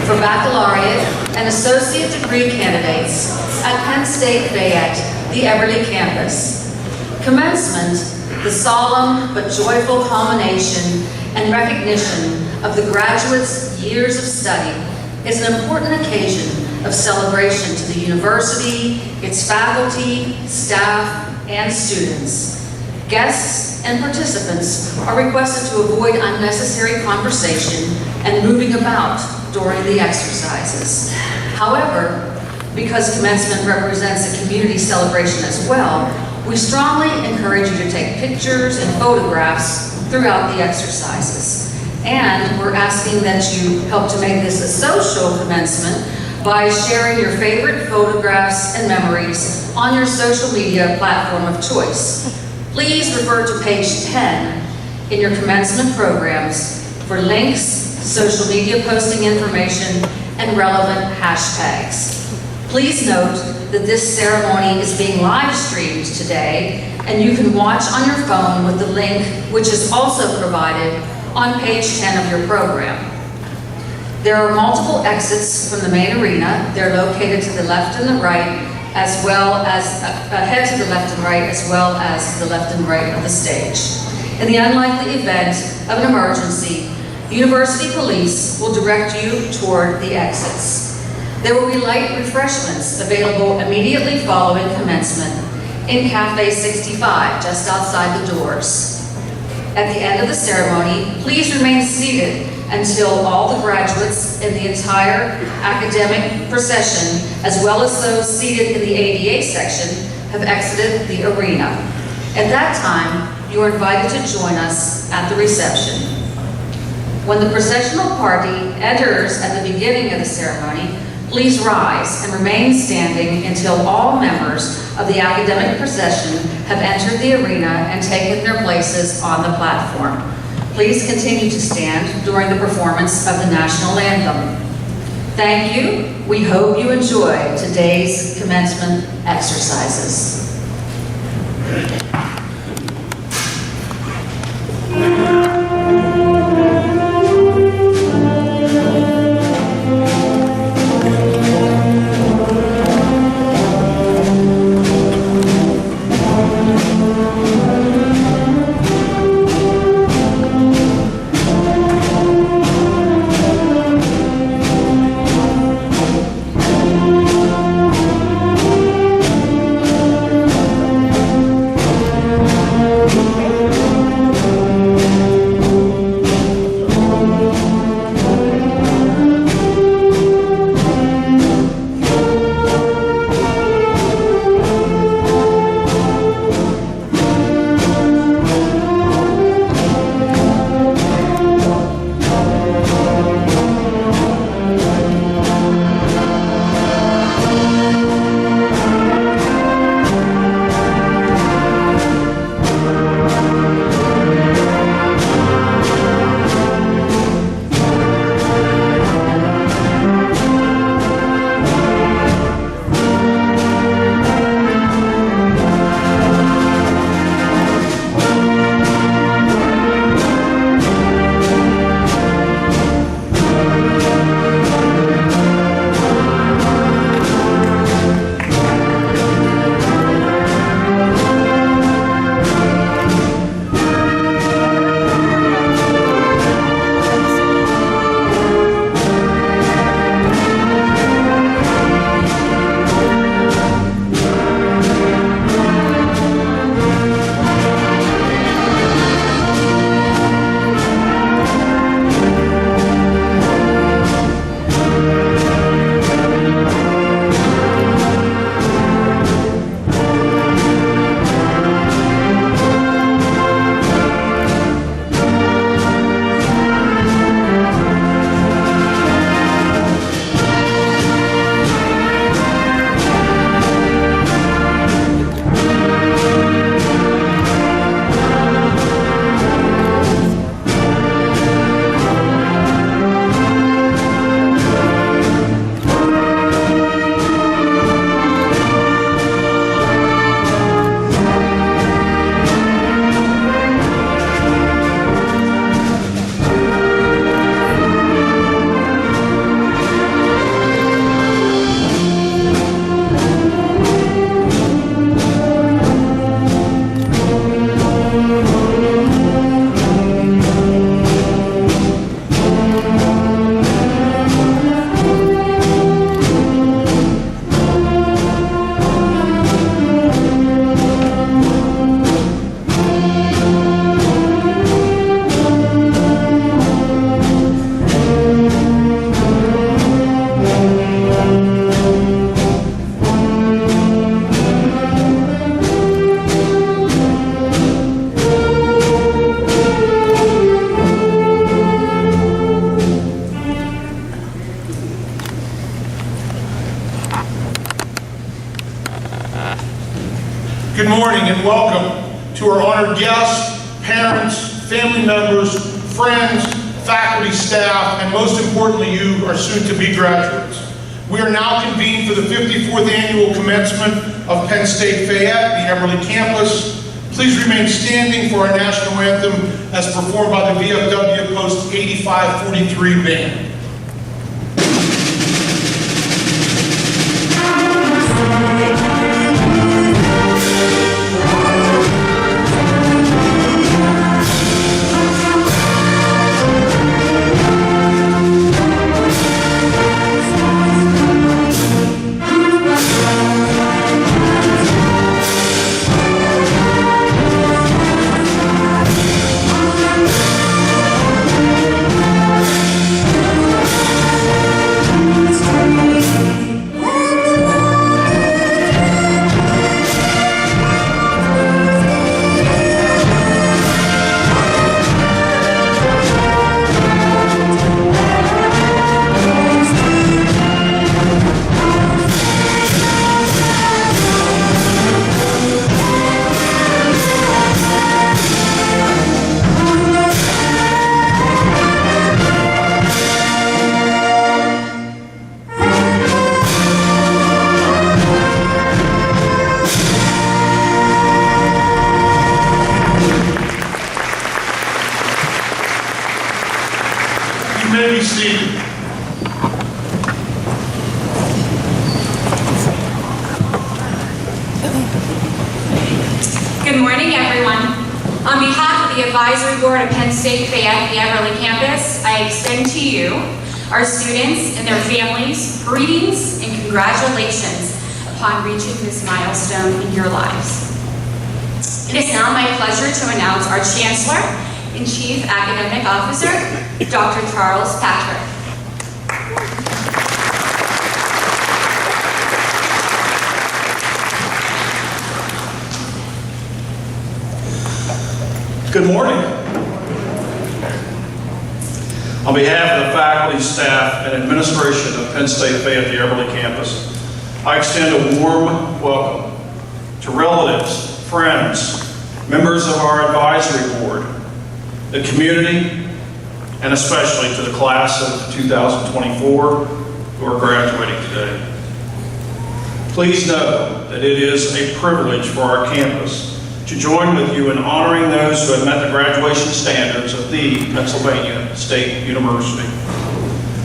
For baccalaureate and associate degree candidates at Penn State Fayette, the Eberly campus. Commencement, the solemn but joyful culmination and recognition of the graduates' years of study, is an important occasion of celebration to the university, its faculty, staff, and students. Guests and participants are requested to avoid unnecessary conversation and moving about during the exercises. However, because commencement represents a community celebration as well, we strongly encourage you to take pictures and photographs throughout the exercises. And we're asking that you help to make this a social commencement by sharing your favorite photographs and memories on your social media platform of choice. Please refer to page 10 in your commencement programs for links, social media posting information, and relevant hashtags. Please note that this ceremony is being live streamed today, and you can watch on your phone with the link, which is also provided on page 10 of your program. There are multiple exits from the main arena. They're located to the left and the right, as well as ahead to the left and right, as well as to the left and right of the stage. In the unlikely event of an emergency, the university police will direct you toward the exits. There will be light refreshments available immediately following commencement in Cafe 65, just outside the doors. At the end of the ceremony, please remain seated until all the graduates in the entire academic procession, as well as those seated in the ADA section, have exited the arena. At that time, you are invited to join us at the reception. When the processional party enters at the beginning of the ceremony, please rise and remain standing until all members of the academic procession have entered the arena and taken their places on the platform. Please continue to stand during the performance of the national anthem. Thank you. We hope you enjoy today's commencement exercises. Good morning and welcome to our honored guests, parents, family members, friends, faculty, staff, and most importantly, you, our soon-to-be graduates. We are now convened for the 54th annual commencement of Penn State Fayette, the Eberly campus. Please remain standing for our national anthem as performed by the VFW Post 8543 band. Good morning, everyone. On behalf of the Advisory Board of Penn State Fayette, the Eberly campus, I extend to you, our students and their families, greetings and congratulations upon reaching this milestone in your lives. It is now my pleasure to announce our Chancellor and Chief Academic Officer, Dr. Charles Patrick. Good morning. On behalf of the faculty, staff, and administration of Penn State Fayette, the Eberly campus, I extend a warm welcome to relatives, friends, members of our advisory board, the community, and especially to the class of 2024 who are graduating today. Please know that it is a privilege for our campus to join with you in honoring those who have met the graduation standards of the Pennsylvania State University.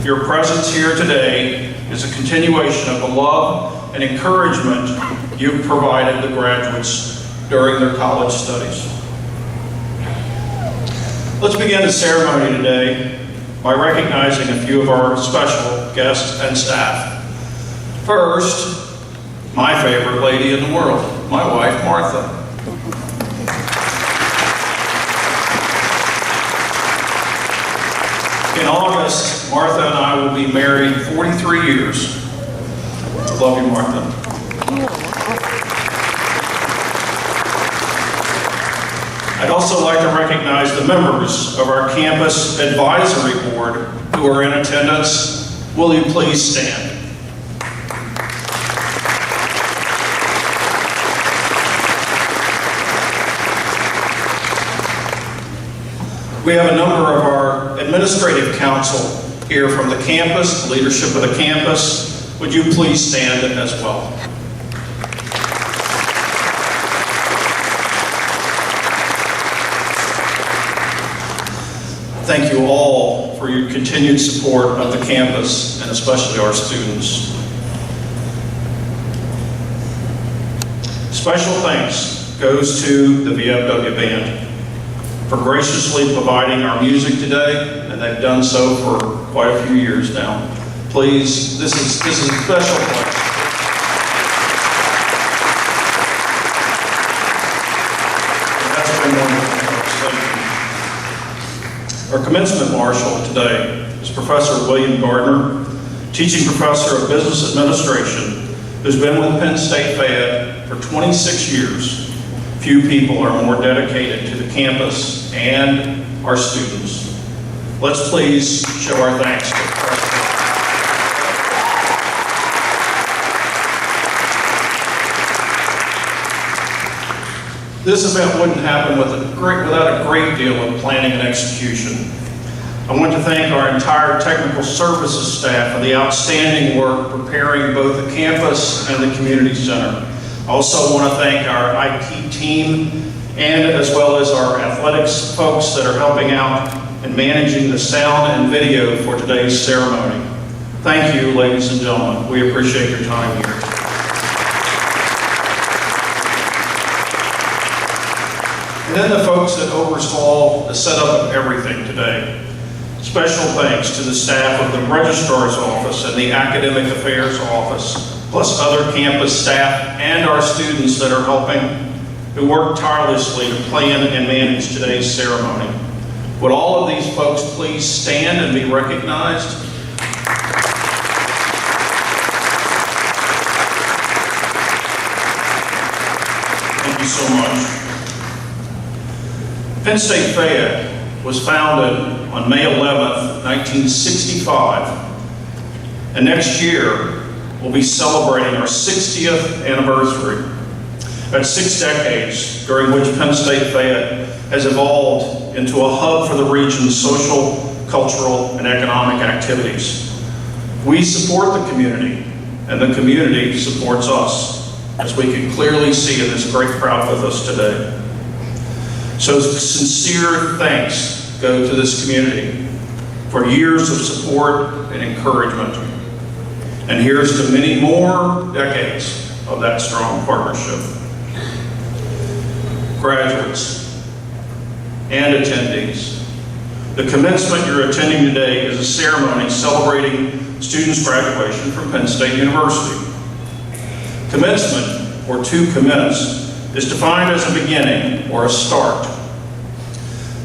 Your presence here today is a continuation of the love and encouragement you've provided the graduates during their college studies. Let's begin the ceremony today by recognizing a few of our special guests and staff. First, my favorite lady in the world, my wife, Martha. In August, Martha and I will be married 43 years. Love you, Martha. I'd also like to recognize the members of our campus advisory board who are in attendance. Will you please stand? We have a number of our administrative council here from the campus, the leadership of the campus. Would you please stand as well? Thank you all for your continued support of the campus and especially our students. Special thanks goes to the VFW Band for graciously providing our music today, and they've done so for quite a few years now. Please, this is a special place. That's been wonderful. Our commencement marshal today is Professor William Gardner, teaching professor of business administration, who's been with Penn State Fayette for 26 years. Few people are more dedicated to the campus and our students. Let's please show our thanks to the president. This event wouldn't happen without a great deal of planning and execution. I want to thank our entire technical services staff for the outstanding work preparing both the campus and the community center. I also want to thank our IT team and as well as our athletics folks that are helping out and managing the sound and video for today's ceremony. Thank you, ladies and gentlemen. We appreciate your time here. And then the folks that oversaw the setup of everything today. Special thanks to the staff of the Registrar's Office and the Academic Affairs Office, plus other campus staff and our students that are helping, who work tirelessly to plan and manage today's ceremony. Would all of these folks please stand and be recognized? Thank you so much. Penn State Fayette was founded on May 11th, 1965, and next year we'll be celebrating our 60th anniversary. That's 6 decades during which Penn State Fayette has evolved into a hub for the region's social, cultural, and economic activities. We support the community, and the community supports us, as we can clearly see in this great crowd with us today. So sincere thanks go to this community for years of support and encouragement. And here's to many more decades of that strong partnership. Graduates and attendees, the commencement you're attending today is a ceremony celebrating students' graduation from Penn State University. Commencement, or to commence, is defined as a beginning or a start.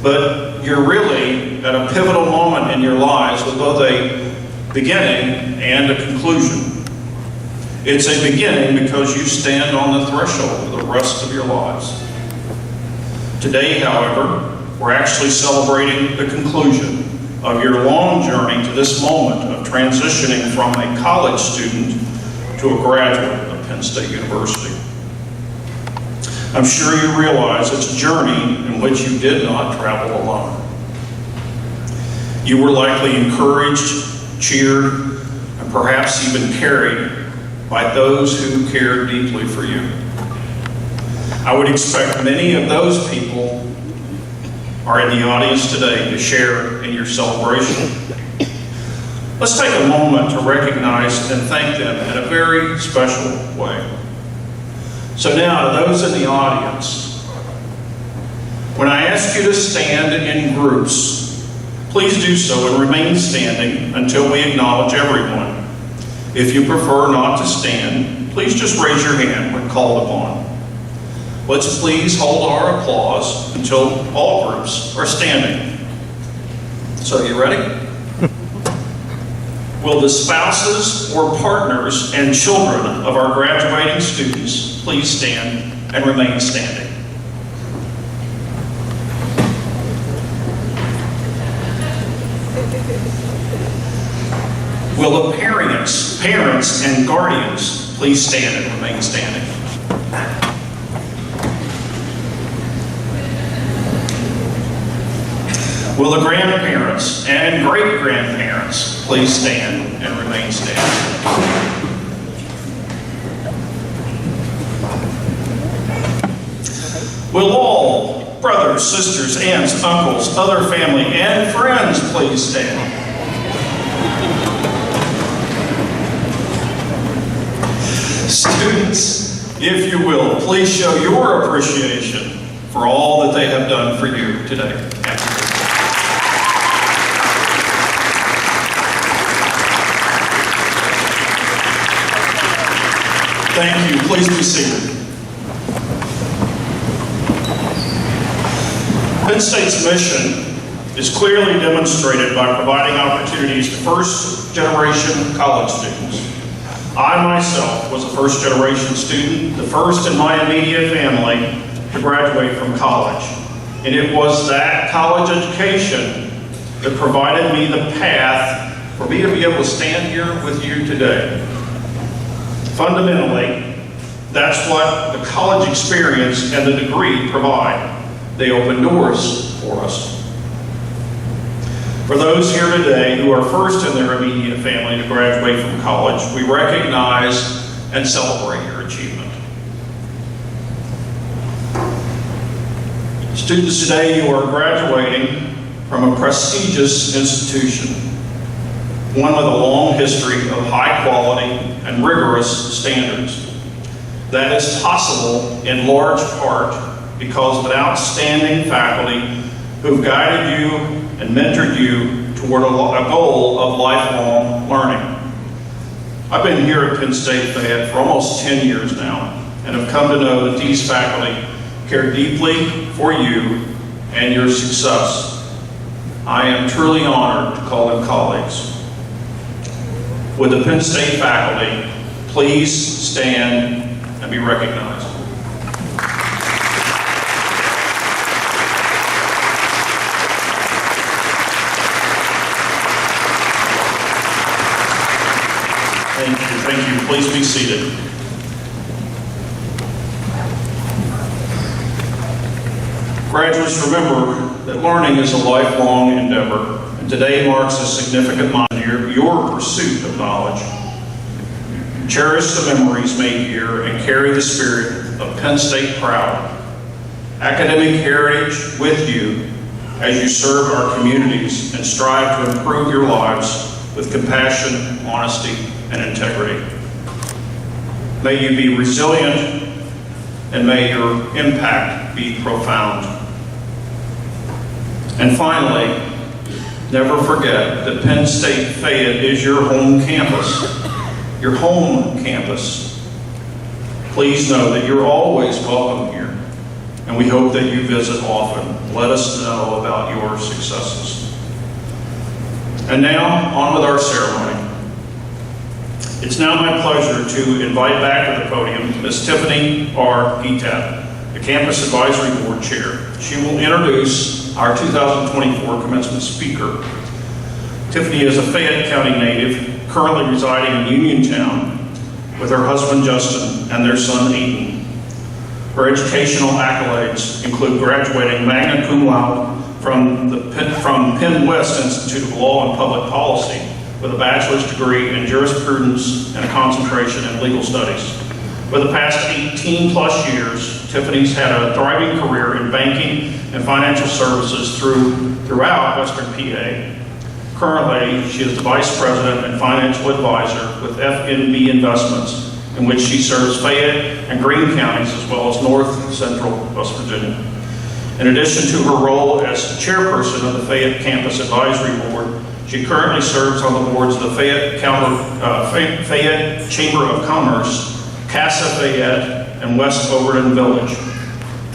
But you're really at a pivotal moment in your lives with both a beginning and a conclusion. It's a beginning because you stand on the threshold of the rest of your lives. Today, however, we're actually celebrating the conclusion of your long journey to this moment of transitioning from a college student to a graduate of Penn State University. I'm sure you realize it's a journey in which you did not travel alone. You were likely encouraged, cheered, and perhaps even carried by those who cared deeply for you. I would expect many of those people are in the audience today to share in your celebration. Let's take a moment to recognize and thank them in a very special way. So now, to those in the audience, when I ask you to stand in groups, please do so and remain standing until we acknowledge everyone. If you prefer not to stand, please just raise your hand when called upon. Let's please hold our applause until all groups are standing. So, you ready? Will the spouses or partners and children of our graduating students please stand and remain standing? Will the parents and guardians please stand and remain standing? Will the grandparents and great-grandparents please stand and remain standing? Will all brothers, sisters, aunts, uncles, other family, and friends please stand? Students, if you will, please show your appreciation for all that they have done for you today. Thank you. Please be seated. Penn State's mission is clearly demonstrated by providing opportunities to first-generation college students. I myself was a first-generation student, the first in my immediate family to graduate from college. And it was that college education that provided me the path for me to be able to stand here with you today. Fundamentally, That's what the college experience and the degree provide. They open doors for us. For those here today who are first in their immediate family to graduate from college, we recognize and celebrate your achievement. Students, today you are graduating from a prestigious institution, one with a long history of high quality and rigorous standards. That is possible in large part because of outstanding faculty who've guided you and mentored you toward a goal of lifelong learning. I've been here at Penn State Fayette for almost 10 years now and have come to know that these faculty care deeply for you and your success. I am truly honored to call them colleagues. Would the Penn State faculty please stand and be recognized? Thank you. Please be seated. Graduates, remember that learning is a lifelong endeavor, and today marks a significant milestone in your pursuit of knowledge. Cherish the memories made here and carry the spirit of Penn State proud. Academic heritage with you as you serve our communities and strive to improve your lives with compassion, honesty, and integrity. May you be resilient and may your impact be profound. And finally, never forget that Penn State Fayette is your home campus. Your home campus. Please know that you're always welcome here, and we hope that you visit often. Let us know about your successes. And now, on with our ceremony. It's now my pleasure to invite back to the podium Ms. Tiffany R. Petat, the Campus Advisory Board Chair. She will introduce our 2024 commencement speaker. Tiffany is a Fayette County native, currently residing in Uniontown with her husband Justin and their son Aiden. Her educational accolades include graduating magna cum laude from Penn West Institute of Law and Public Policy with a bachelor's degree in jurisprudence and a concentration in legal studies. For the past 18 plus years, Tiffany's had a thriving career in banking and financial services throughout Western PA. Currently, she is the Vice President and Financial Advisor with FNB Investments, in which she serves Fayette and Greene counties as well as North Central West Virginia. In addition to her role as chairperson of the Fayette Campus Advisory Board, she currently serves on the boards of the Fayette Chamber of Commerce, Casa Fayette, and West Overton Village.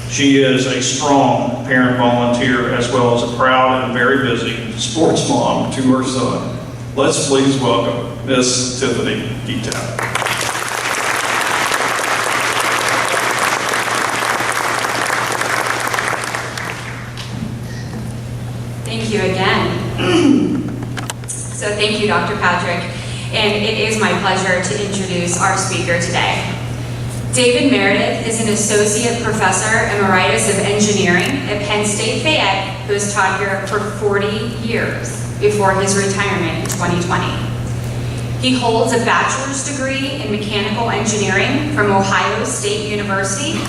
She is a strong parent volunteer as well as a proud and very busy sports mom to her son. Let's please welcome Miss Tiffany Petat. Thank you again. So thank you, Dr. Patrick, and it is my pleasure to introduce our speaker today. David Meredith is an associate professor emeritus of engineering at Penn State Fayette, who has taught here for 40 years before his retirement in 2020. He holds a bachelor's degree in mechanical engineering from Ohio State University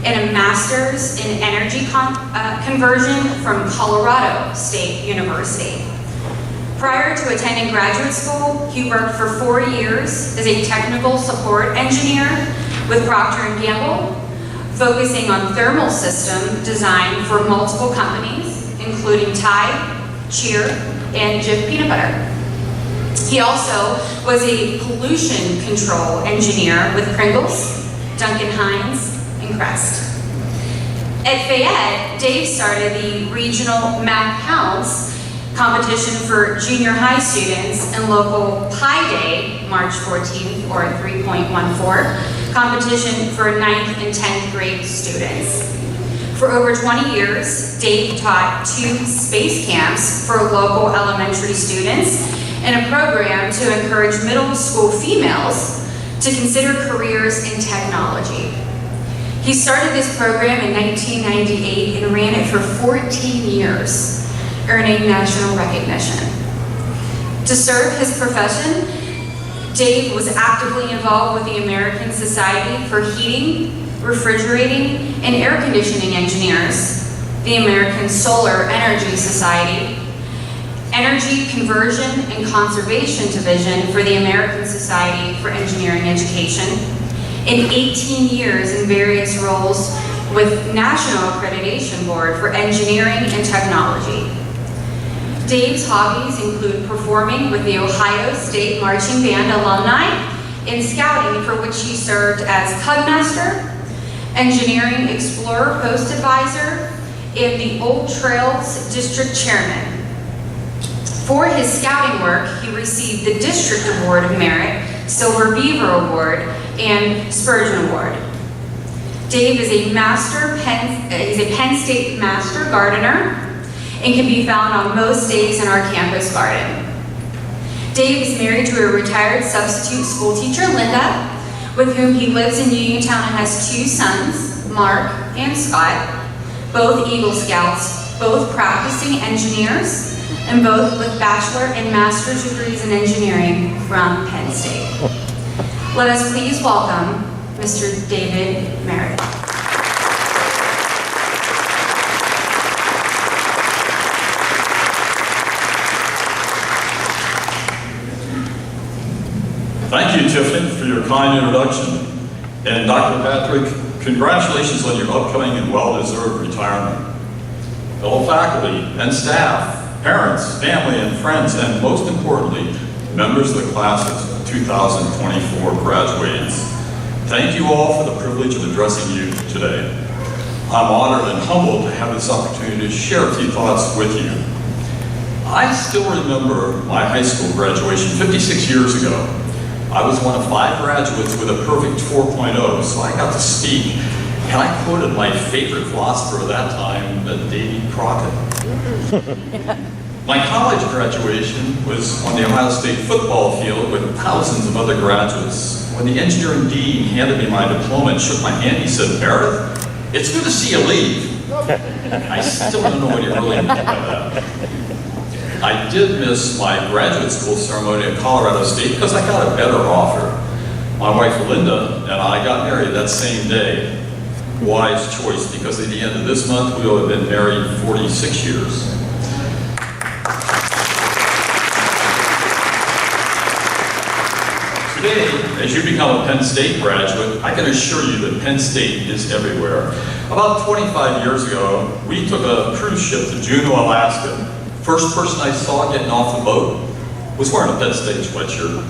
and a master's in energy conversion from Colorado State University. Prior to attending graduate school, he worked for 4 years as a technical support engineer with Procter & Gamble, focusing on thermal system design for multiple companies, including Tide, Cheer, and Jif Peanut Butter. He also was a pollution control engineer with Pringles, Duncan Hines, and Crest. At Fayette, Dave started the regional Math Counts competition for junior high students and local Pi Day, March 14th, or 3.14, competition for 9th and 10th grade students. For over 20 years, Dave taught 2 space camps for local elementary students and a program to encourage middle school females to consider careers in technology. He started this program in 1998 and ran it for 14 years, earning national recognition. To serve his profession, Dave was actively involved with the American Society for Heating, Refrigerating, and Air Conditioning Engineers, the American Solar Energy Society, Energy Conversion and Conservation Division for the American Society for Engineering Education, and 18 years in various roles with National Accreditation Board for Engineering and Technology. Dave's hobbies include performing with the Ohio State Marching Band alumni and scouting, for which he served as Cubmaster, Engineering Explorer Post Advisor, and the Old Trails District Chairman. For his scouting work, he received the District Award of Merit, Silver Beaver Award, and Spurgeon Award. Dave is a Penn State Master Gardener and can be found on most days in our campus garden. Dave is married to a retired substitute school teacher, Linda, with whom he lives in Uniontown and has 2 sons, Mark and Scott, both Eagle Scouts, both practicing engineers, and both with bachelor and master's degrees in engineering from Penn State. Let us please welcome Mr. David Merritt. Thank you, Tiffany, for your kind introduction. And Dr. Patrick, congratulations on your upcoming and well-deserved retirement. Fellow faculty and staff, parents, family, and friends, and most importantly, members of the classes of 2024 graduates, thank you all for the privilege of addressing you today. I'm honored and humbled to have this opportunity to share a few thoughts with you. I still remember my high school graduation 56 years ago. I was one of 5 graduates with a perfect 4.0, so I got to speak, and I quoted my favorite philosopher of that time, Davy Crockett. My college graduation was on the Ohio State football field with thousands of other graduates. When the engineering dean handed me my diploma and shook my hand, he said, "Meredith, it's good to see you leave." I still don't know what he really meant by that. I did miss my graduate school ceremony at Colorado State because I got a better offer. My wife Linda and I got married that same day. Wise choice, because at the end of this month we will have been married 46 years. Today, as you become a Penn State graduate, I can assure you that Penn State is everywhere. About 25 years ago, we took a cruise ship to Juneau, Alaska. First person I saw getting off the boat was wearing a Penn State sweatshirt.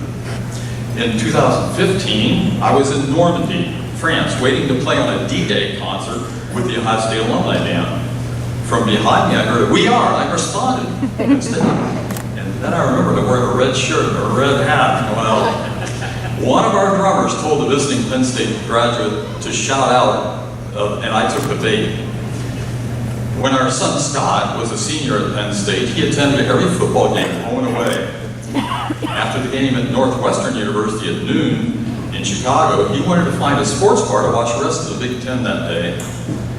In 2015, I was in Normandy, France, waiting to play on a D-Day concert with the Ohio State Alumni Band. From behind me, I heard, "We are," I responded. And then I remembered I wore a red shirt or a red hat. Well, one of our drummers told the visiting Penn State graduate to shout out, and I took the bait. When our son Scott was a senior at Penn State, he attended every football game home and away. After the game at Northwestern University at noon in Chicago, he wanted to find a sports bar to watch the rest of the Big Ten that day.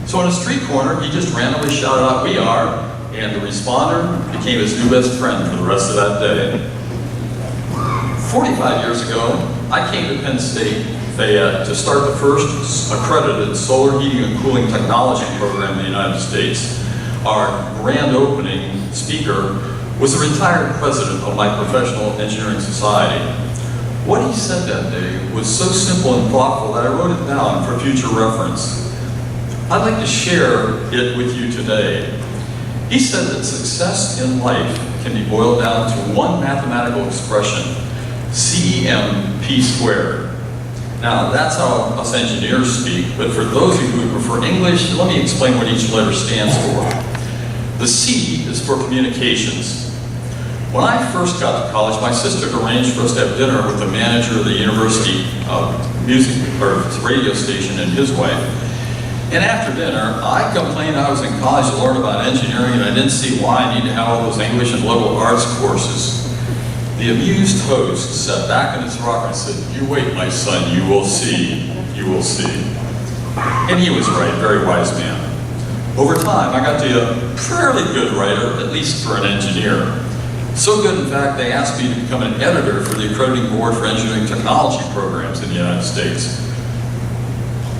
So on a street corner, he just randomly shouted out, "We are," and the responder became his new best friend for the rest of that day. 45 years ago, I came to Penn State Fayette to start the first accredited solar heating and cooling technology program in the United States. Our grand opening speaker was the retired president of my professional engineering society. What he said that day was so simple and thoughtful that I wrote it down for future reference. I'd like to share it with you today. He said that success in life can be boiled down to one mathematical expression, CEM squared. Now, that's how us engineers speak, but for those of you who prefer English, let me explain what each letter stands for. The C is for communications. When I first got to college, my sister arranged for us to have dinner with the manager of the university music or radio station and his wife. And after dinner, I complained I was in college to learn about engineering and I didn't see why I needed to have all those English and liberal arts courses. The amused host sat back in his rocker and said, "You wait, my son, you will see, you will see." And he was right, very wise man. Over time, I got to be a fairly good writer, at least for an engineer. So good, in fact, they asked me to become an editor for the Accrediting Board for Engineering Technology Programs in the United States.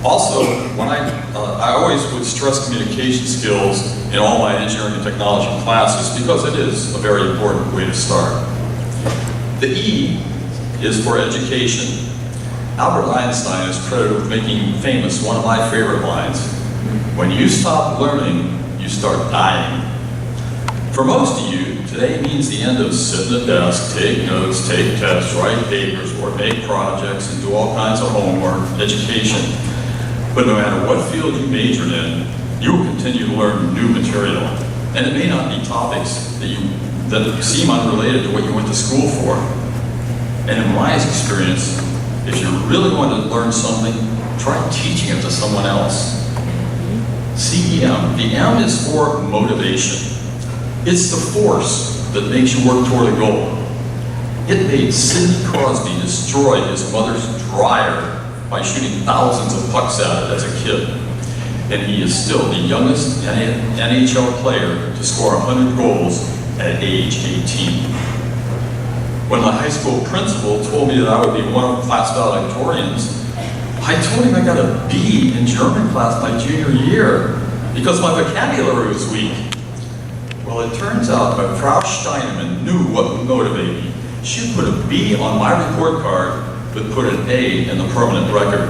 Also, when I always would stress communication skills in all my engineering and technology classes because it is a very important way to start. The E is for education. Albert Einstein is credited with making famous one of my favorite lines: "When you stop learning, you start dying." For most of you, today means the end of sit at a desk, take notes, take tests, write papers, or make projects, and do all kinds of homework, education. But no matter what field you majored in, you will continue to learn new material. And it may not be topics that seem unrelated to what you went to school for. And in my experience, if you really want to learn something, try teaching it to someone else. CEM, the M is for motivation. It's the force that makes you work toward a goal. It made Sidney Crosby destroy his mother's dryer by shooting thousands of pucks at it as a kid. And he is still the youngest NHL player to score 100 goals at age 18. When my high school principal told me that I would be one of class valedictorians, I told him I got a B in German class my junior year because my vocabulary was weak. Well, it turns out that Frau Steinemann knew what would motivate me. She put a B on my report card, but put an A in the permanent record.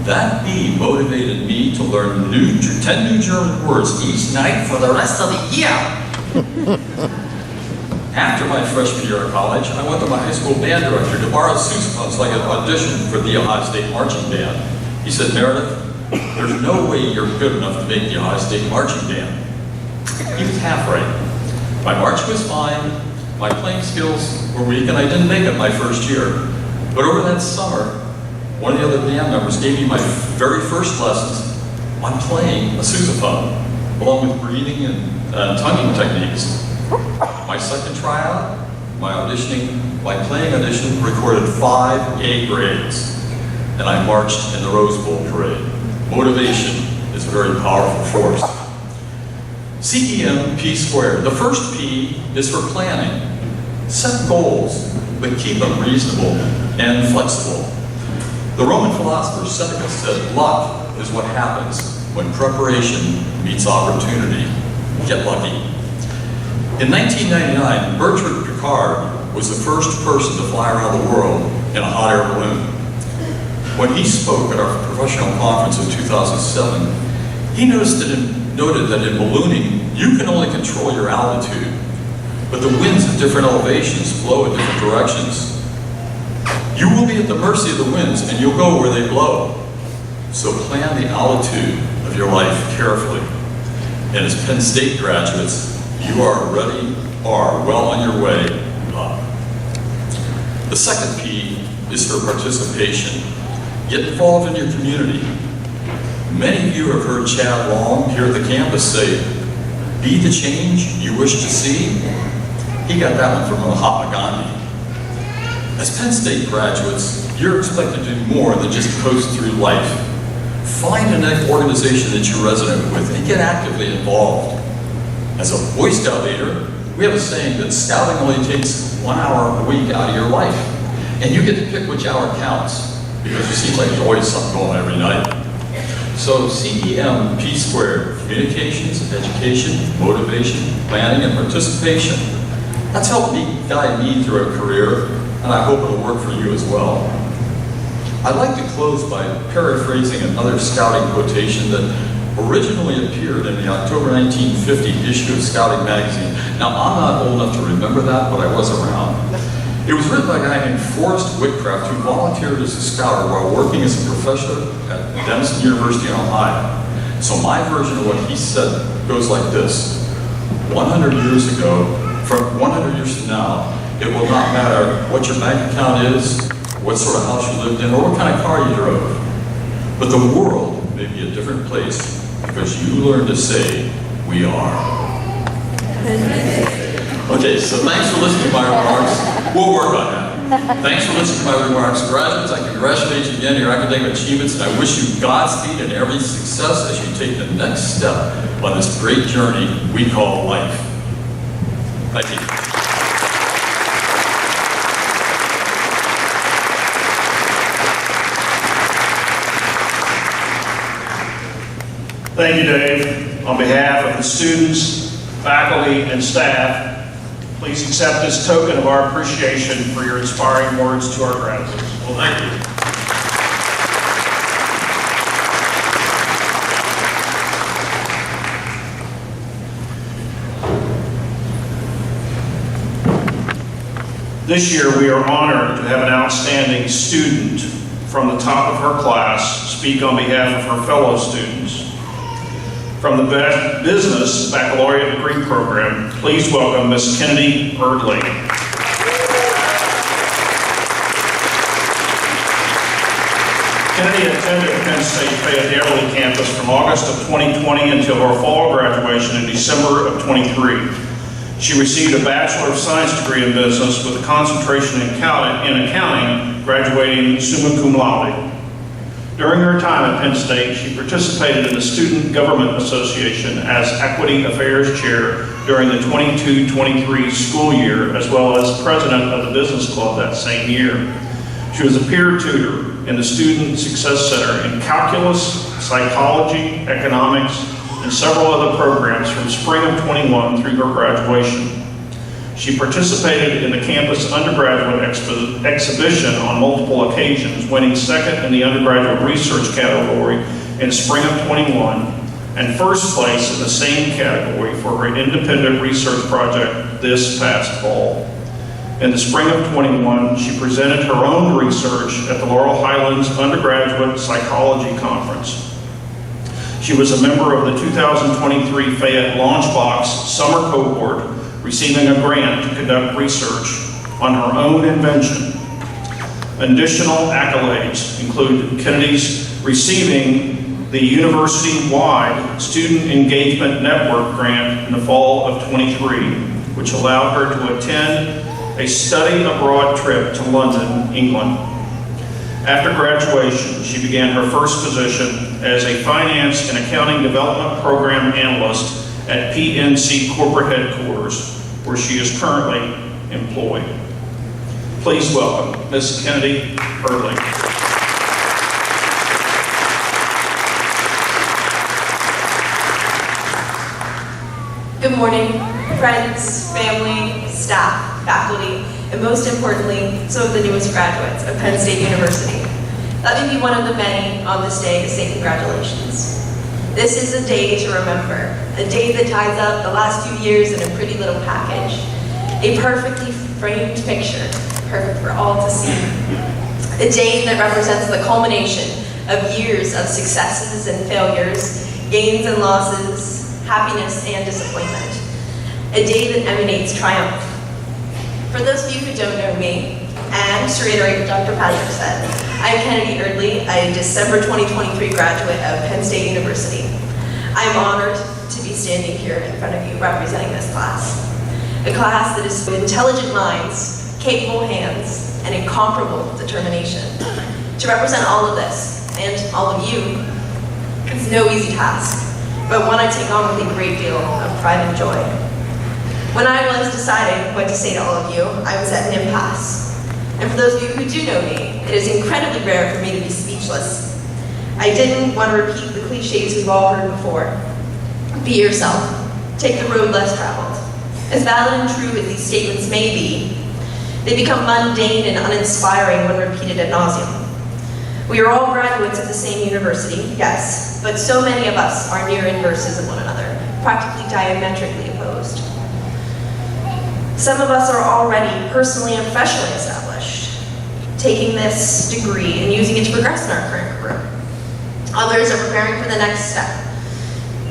That B motivated me to learn 10 new German words each night for the rest of the year. After my freshman year of college, I went to my high school band director to borrow sousaphone so I could audition for the Ohio State Marching Band. He said, "Meredith, there's no way you're good enough to make the Ohio State Marching Band." He was half right. My marching was fine, my playing skills were weak, and I didn't make it my first year. But over that summer, one of the other band members gave me my very first lessons on playing a sousaphone, along with breathing and tonguing techniques. My second tryout, my playing audition recorded 5 A grades, and I marched in the Rose Bowl parade. Motivation is a very powerful force. CEM P squared. The first P is for planning. Set goals, but keep them reasonable and flexible. The Roman philosopher Seneca said, "Luck is what happens when preparation meets opportunity." Get lucky. In 1999, Bertrand Piccard was the first person to fly around the world in a hot air balloon. When he spoke at our professional conference in 2007, he noted that in ballooning, you can only control your altitude, but the winds at different elevations blow in different directions. You will be at the mercy of the winds, and you'll go where they blow. So plan the altitude of your life carefully. And as Penn State graduates, you are well on your way up. The second P is for participation. Get involved in your community. Many of you have heard Chad Long here at the campus say, "Be the change you wish to see." He got that one from Mahatma Gandhi. As Penn State graduates, you're expected to do more than just coast through life. Find an organization that you resonate with and get actively involved. As a Boy Scout leader, we have a saying that scouting only takes 1 hour a week out of your life. And you get to pick which hour counts, because it seems like there's always something going on every night. So CEM P squared, communications, education, motivation, planning, and participation. That's helped guide me through a career, and I hope it'll work for you as well. I'd like to close by paraphrasing another scouting quotation that originally appeared in the October 1950 issue of Scouting magazine. Now, I'm not old enough to remember that, but I was around. It was written by a guy named Forrest Whitcraft, who volunteered as a scouter while working as a professor at Denison University in Ohio. So my version of what he said goes like this: 100 years ago, from 100 years from now, it will not matter what your bank account is, what sort of house you lived in, or what kind of car you drove. But the world may be a different place because you learned to say, "We are." Okay, so thanks for listening to my remarks. We'll work on that. Thanks for listening to my remarks. Graduates, I congratulate you again on your academic achievements, and I wish you Godspeed and every success as you take the next step on this great journey we call life. Thank you. Thank you, Dave. On behalf of the students, faculty, and staff, please accept this token of our appreciation for your inspiring words to our graduates. Well, thank you. This year, we are honored to have an outstanding student from the top of her class speak on behalf of her fellow students. From the Business Baccalaureate Degree Program, please welcome Ms. Kennedy Eberly. Kennedy attended Penn State Fayette the Eberly campus from August of 2020 until her fall graduation in December of 23. She received a Bachelor of Science degree in business with a concentration in accounting, graduating summa cum laude. During her time at Penn State, she participated in the Student Government Association as Equity Affairs Chair during the 22-23 school year, as well as President of the Business Club that same year. She was a peer tutor in the Student Success Center in calculus, psychology, economics, and several other programs from spring of 21 through her graduation. She participated in the campus undergraduate exhibition on multiple occasions, winning second in the undergraduate research category in spring of 21 and first place in the same category for her independent research project this past fall. In the spring of 21, she presented her own research at the Laurel Highlands Undergraduate Psychology Conference. She was a member of the 2023 Fayette Launchbox Summer Cohort, receiving a grant to conduct research on her own invention. Additional accolades include Kennedy's receiving the university-wide Student Engagement Network grant in the fall of 23, which allowed her to attend a study abroad trip to London, England. After graduation, she began her first position as a Finance and Accounting Development Program Analyst at PNC Corporate Headquarters, where she is currently employed. Please welcome Ms. Kennedy Eberly. Good morning, friends, family, staff, faculty, and most importantly, some of the newest graduates of Penn State University. Let me be one of the many on this day to say congratulations. This is a day to remember, a day that ties up the last few years in a pretty little package, a perfectly framed picture, perfect for all to see. A day that represents the culmination of years of successes and failures, gains and losses, happiness and disappointment. A day that emanates triumph. For those of you who don't know me, and to reiterate what Dr. Patrick said, I'm Kennedy Eberly, a December 2023 graduate of Penn State University. I'm honored to be standing here in front of you representing this class. A class that is full of intelligent minds, capable hands, and incomparable determination. To represent all of this, and all of you, is no easy task, but one I take on with a great deal of pride and joy. When I was deciding what to say to all of you, I was at an impasse. And for those of you who do know me, it is incredibly rare for me to be speechless. I didn't want to repeat the cliches we've all heard before. Be yourself. Take the road less traveled. As valid and true as these statements may be, they become mundane and uninspiring when repeated ad nauseum. We are all graduates of the same university, yes, but so many of us are near inverses of one another, practically diametrically opposed. Some of us are already personally and professionally established, taking this degree and using it to progress in our current career. Others are preparing for the next step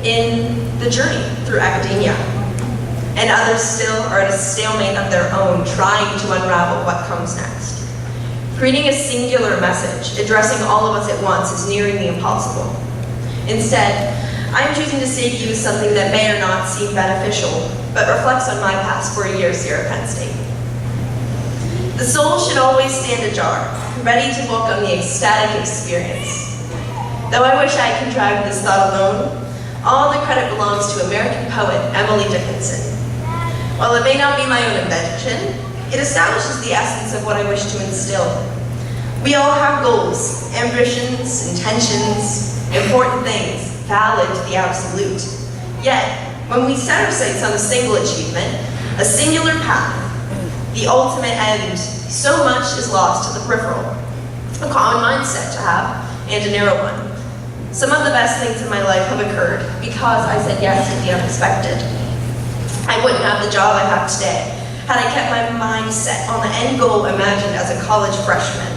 in the journey through academia. And others still are at a stalemate of their own, trying to unravel what comes next. Creating a singular message, addressing all of us at once, is nearing the impossible. Instead, I'm choosing to say to you something that may or not seem beneficial, but reflects on my past 4 years here at Penn State. The soul should always stand ajar, ready to welcome the ecstatic experience. Though I wish I could drive this thought alone, all the credit belongs to American poet Emily Dickinson. While it may not be my own invention, it establishes the essence of what I wish to instill. We all have goals, ambitions, intentions, important things, valid to the absolute. Yet, when we set our sights on a single achievement, a singular path, the ultimate end, so much is lost to the peripheral. A common mindset to have, and a narrow one. Some of the best things in my life have occurred because I said yes to the unexpected. I wouldn't have the job I have today had I kept my mind set on the end goal imagined as a college freshman.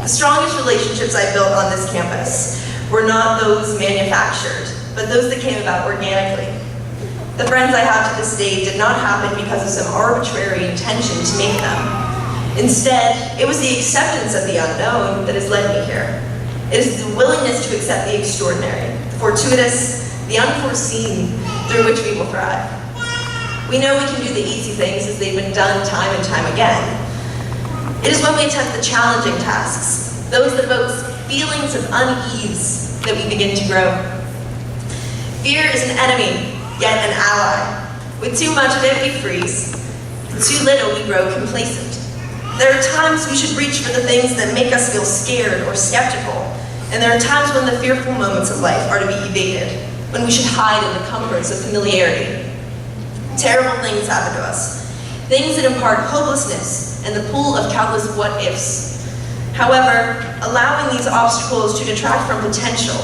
The strongest relationships I built on this campus were not those manufactured, but those that came about organically. The friends I have to this day did not happen because of some arbitrary intention to make them. Instead, it was the acceptance of the unknown that has led me here. It is the willingness to accept the extraordinary, the fortuitous, the unforeseen, through which we will thrive. We know we can do the easy things as they've been done time and time again. It is when we attempt the challenging tasks, those that evoke feelings of unease, that we begin to grow. Fear is an enemy, yet an ally. With too much of it, we freeze. With too little, we grow complacent. There are times we should reach for the things that make us feel scared or skeptical, and there are times when the fearful moments of life are to be evaded, when we should hide in the comforts of familiarity. Terrible things happen to us, things that impart hopelessness and the pool of countless what-ifs. However, allowing these obstacles to detract from potential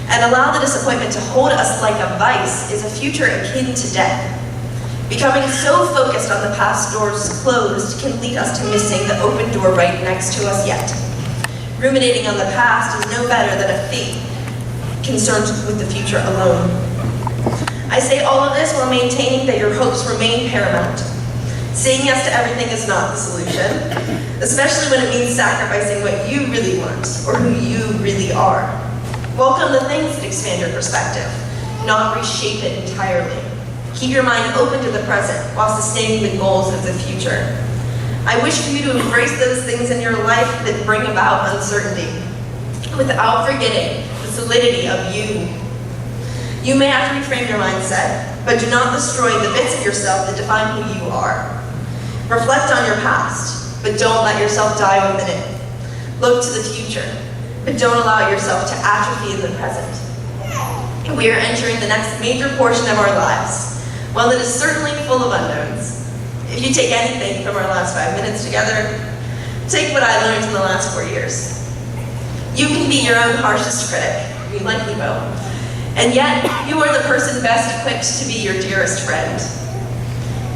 and allow the disappointment to hold us like a vice is a future akin to death. Becoming so focused on the past doors closed can lead us to missing the open door right next to us yet. Ruminating on the past is no better than a thief concerned with the future alone. I say all of this while maintaining that your hopes remain paramount. Saying yes to everything is not the solution, especially when it means sacrificing what you really want or who you really are. Welcome the things that expand your perspective, not reshape it entirely. Keep your mind open to the present while sustaining the goals of the future. I wish for you to embrace those things in your life that bring about uncertainty, without forgetting the solidity of you. You may have to reframe your mindset, but do not destroy the bits of yourself that define who you are. Reflect on your past, but don't let yourself die within it. Look to the future, but don't allow yourself to atrophy in the present. We are entering the next major portion of our lives, one that is certainly full of unknowns. If you take anything from our last 5 minutes together, take what I learned in the last 4 years. You can be your own harshest critic, you likely will, and yet you are the person best equipped to be your dearest friend.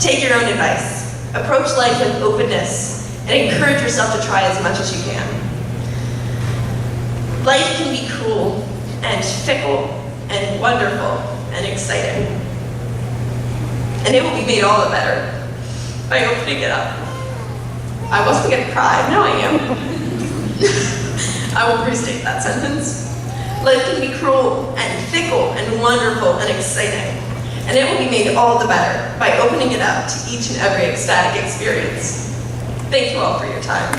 Take your own advice, approach life with openness, and encourage yourself to try as much as you can. Life can be cruel and fickle and wonderful and exciting. And it will be made all the better by opening it up. I wasn't gonna cry, now I am. I will restate that sentence. Life can be cruel and fickle and wonderful and exciting. And it will be made all the better by opening it up to each and every ecstatic experience. Thank you all for your time.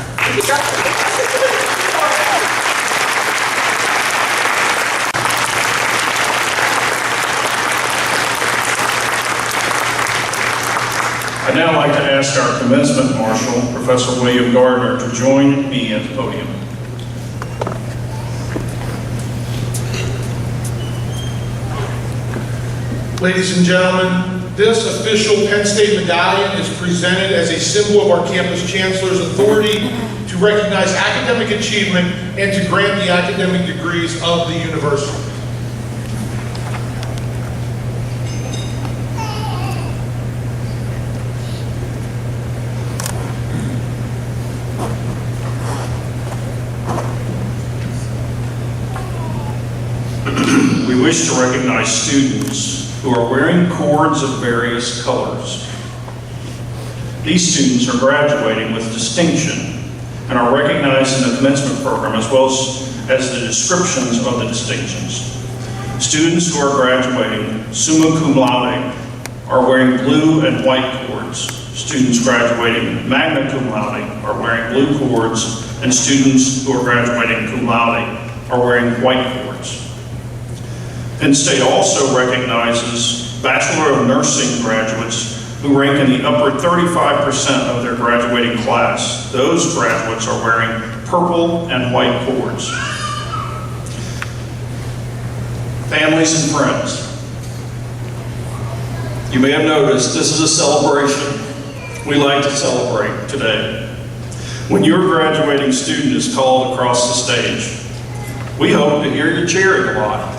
I'd now like to ask our commencement marshal, Professor William Gardner, to join me at the podium. Ladies and gentlemen, this official Penn State medallion is presented as a symbol of our campus chancellor's authority to recognize academic achievement and to grant the academic degrees of the university. We wish to recognize students who are wearing cords of various colors. These students are graduating with distinction and are recognized in the commencement program as well as the descriptions of the distinctions. Students who are graduating summa cum laude are wearing blue and white cords, Students graduating magna cum laude are wearing blue cords, and students who are graduating cum laude are wearing white cords. Penn State also recognizes Bachelor of Nursing graduates who rank in the upper 35% of their graduating class. Those graduates are wearing purple and white cords. Families and friends, you may have noticed this is a celebration. We like to celebrate today. When your graduating student is called across the stage, we hope to hear you cheering a lot.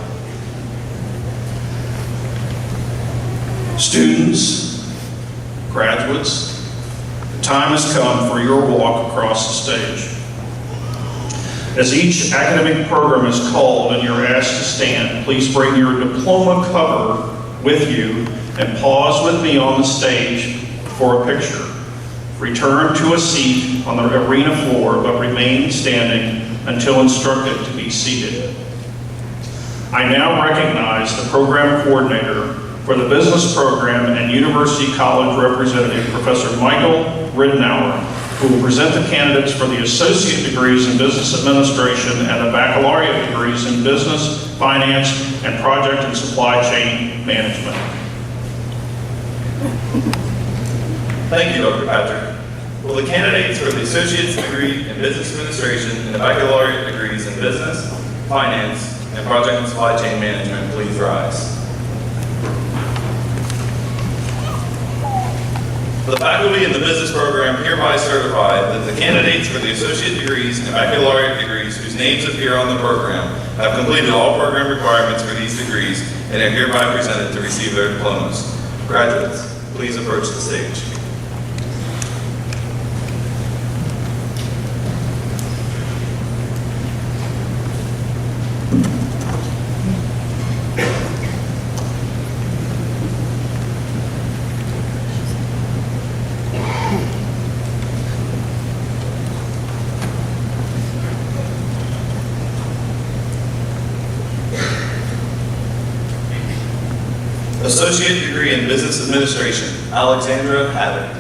Students, graduates, the time has come for your walk across the stage. As each academic program is called and you're asked to stand, please bring your diploma cover with you and pause with me on the stage for a picture. Return to a seat on the arena floor, but remain standing until instructed to be seated. I now recognize the program coordinator for the business program and University College representative, Professor Michael Ridenour, who will present the candidates for the associate degrees in business administration and the baccalaureate degrees in business, finance, and project and supply chain management. Thank you, Dr. Patrick. Will the candidates for the associate's degree in business administration and the baccalaureate degrees in business, finance, and project and supply chain management please rise? The faculty in the business program hereby certify that the candidates for the associate degrees and baccalaureate degrees whose names appear on the program have completed all program requirements for these degrees and are hereby presented to receive their diplomas. Graduates, please approach the stage. Associate degree in business administration, Alexandra Haddock.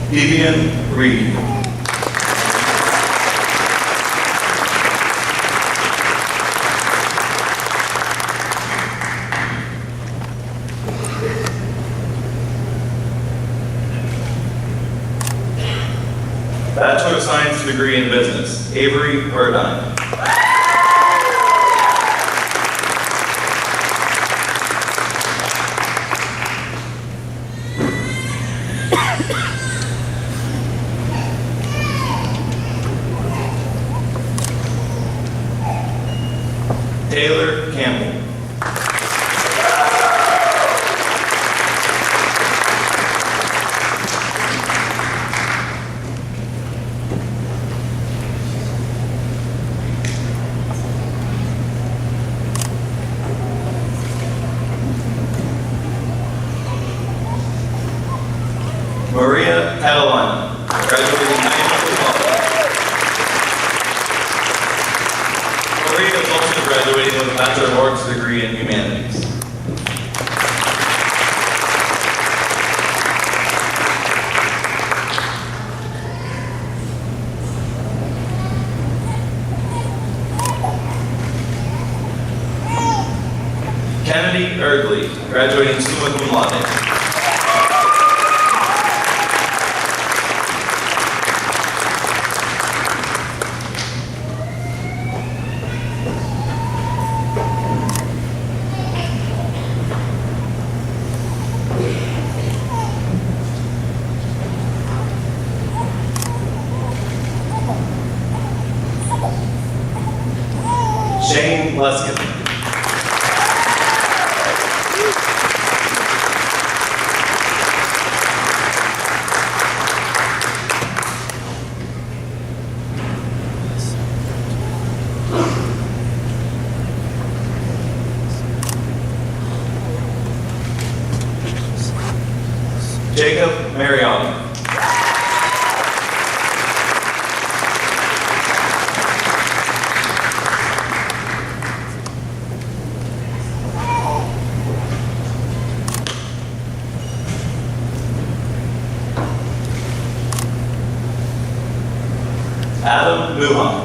Vivian Reed. Bachelor of Science degree in business, Avery Burdine. Taylor Campbell. Maria Catalina, graduating in 1912. Maria is also graduating with a Bachelor of Arts degree in Humanities. Kennedy Eberly, graduating summa cum laude. Shane Luskin. Jacob Mariani. Adam Muhan.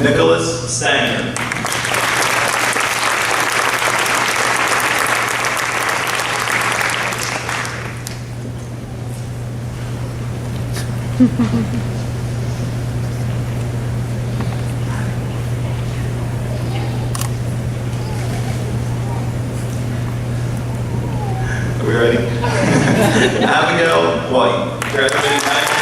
Nicholas Stanger. Are we ready? Abigail White, graduating high school.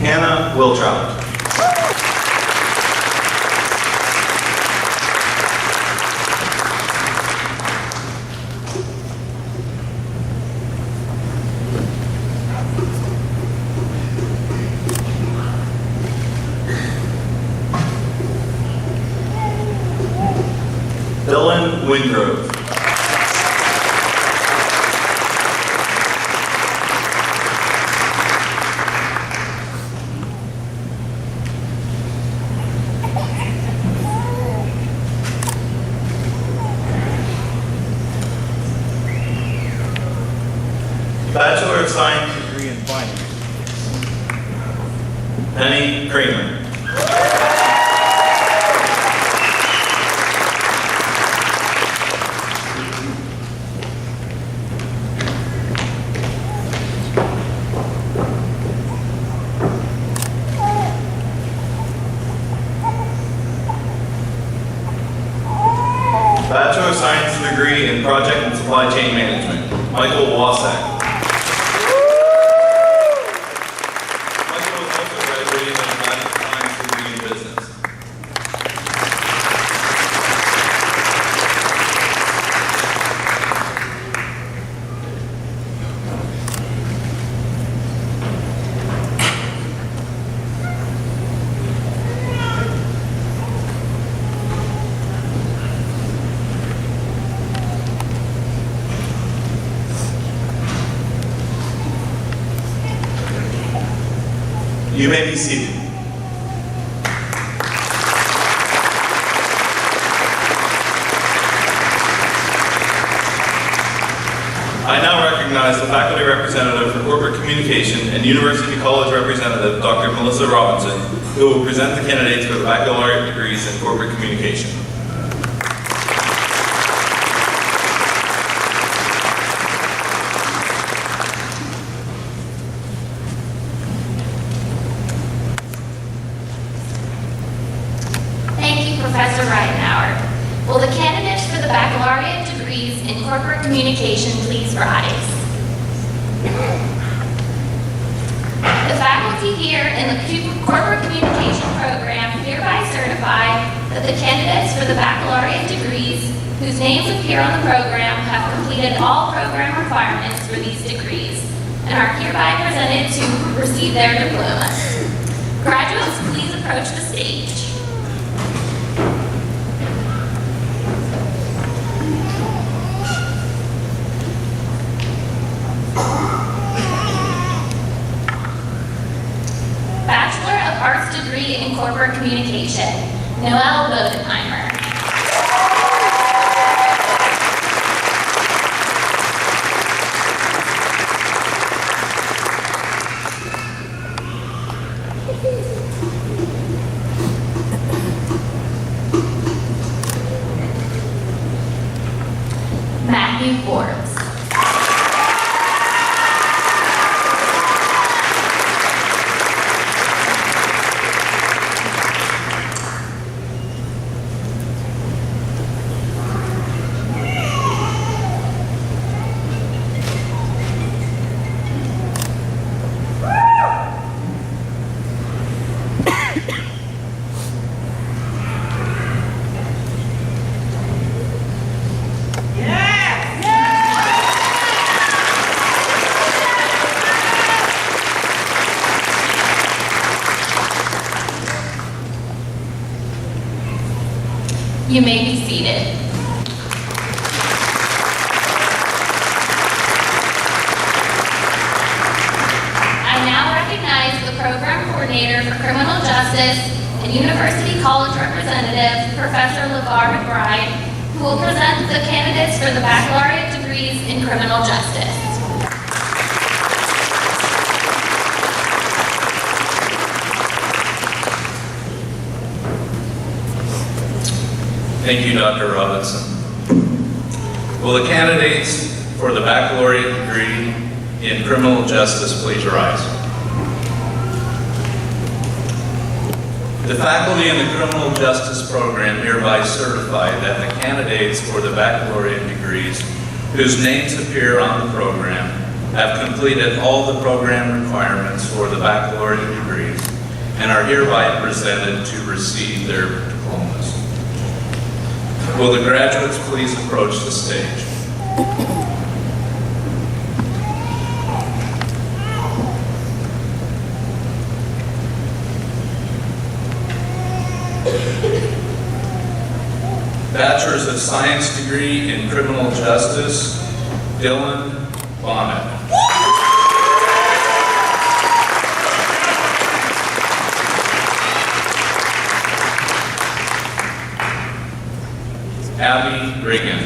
Hannah Wiltrout. Dylan Wingrove. Bachelor of Science degree in Finance. Penny Kramer. Bachelor of Science degree in Project and Supply Chain Management. Michael Wasak. Michael is also graduating with a Bachelor of Science degree in Business. You may be seated. I now recognize the faculty representative for corporate communication and University College representative, Dr. Melissa Robinson, who will present the candidates for the baccalaureate degrees in corporate communication. Professor Reitenauer. Will the candidates for the baccalaureate degrees in corporate communication please rise? The faculty here in the corporate communication program hereby certify that the candidates for the baccalaureate degrees whose names appear on the program have completed all program requirements for these degrees and are hereby presented to receive their diplomas. Graduates, please approach the stage. Bachelor of Arts degree in corporate communication, Noelle Bodenheimer. Matthew Forbes. You may be seated. I now recognize the Program Coordinator for Criminal Justice and University College Representative, Professor LeVar McBride, who will present the candidates for the baccalaureate degrees in criminal justice. Thank you, Dr. Robinson. Will the candidates for the baccalaureate degree in criminal justice please rise? The faculty in the criminal justice program hereby certify that the candidates for the baccalaureate degrees whose names appear on the program have completed all the program requirements for the baccalaureate degrees and are hereby presented to receive their diplomas. Will the graduates please approach the stage? Bachelor's of Science degree in Criminal Justice, Dylan Bonnet. Abby Reagan.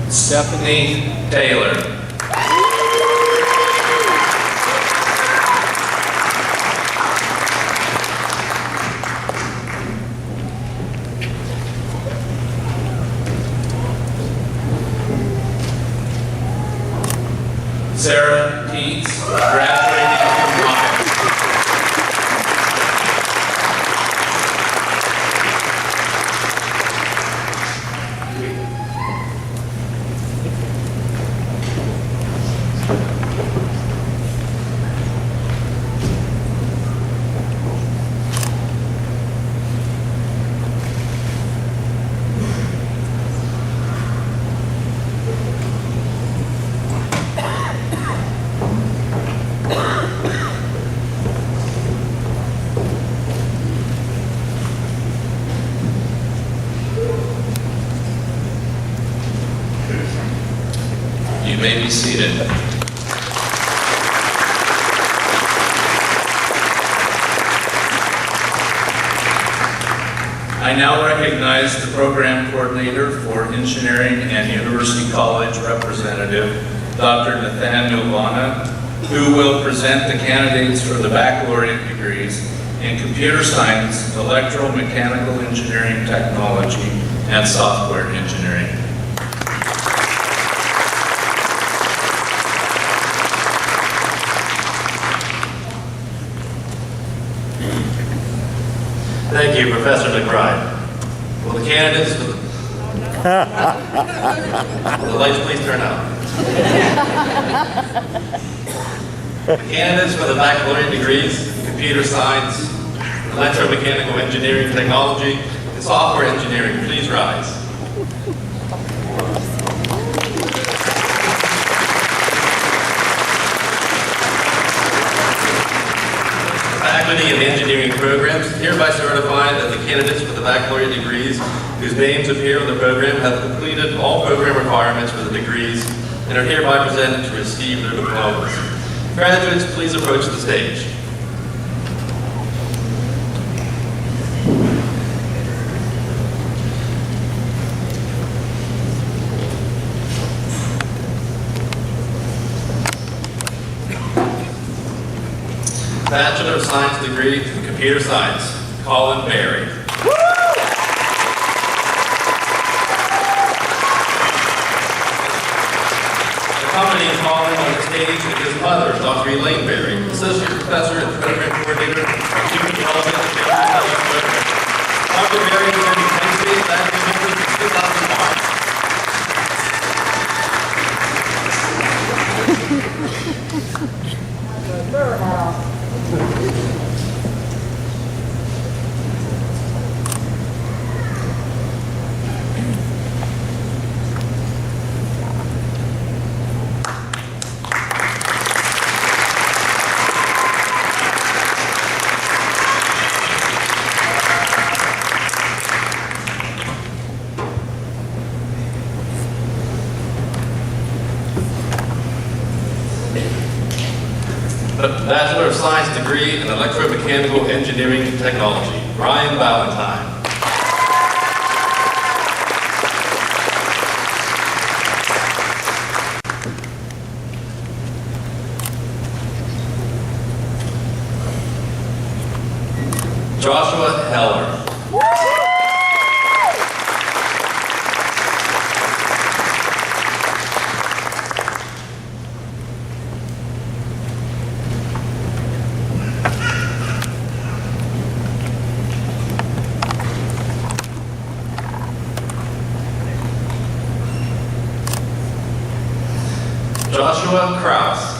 Stephanie Taylor. Sarah Teets, graduating from High. You may be seated. I now recognize the Program Coordinator for Engineering and University College Representative, Dr. Nathaniel Vana, who will present the candidates for the baccalaureate degrees in Computer Science, Electromechanical Engineering Technology, and Software Engineering. Thank you, Professor McBride. Will the candidates for the... Will the lights please turn out? The candidates for the baccalaureate degrees in Computer Science, Electromechanical Engineering Technology, and Software Engineering, please rise. Faculty of Engineering Programs hereby certify that the candidates for the baccalaureate degrees whose names appear on the program have completed all program requirements for the degrees and are hereby presented to receive their diplomas. Graduates, please approach the stage. Bachelor of Science degree in Computer Science, Colin Berry. Accompanying Colin on the stage is his mother, Dr. Elaine Berry, Associate Professor and Program Coordinator of Human Development and Family Studies Program. Dr. Berry has been Penn State faculty member since 2005. Bachelor of Science degree in Electromechanical Engineering Technology, Ryan Valentine. Joshua Heller. Joshua Kraus.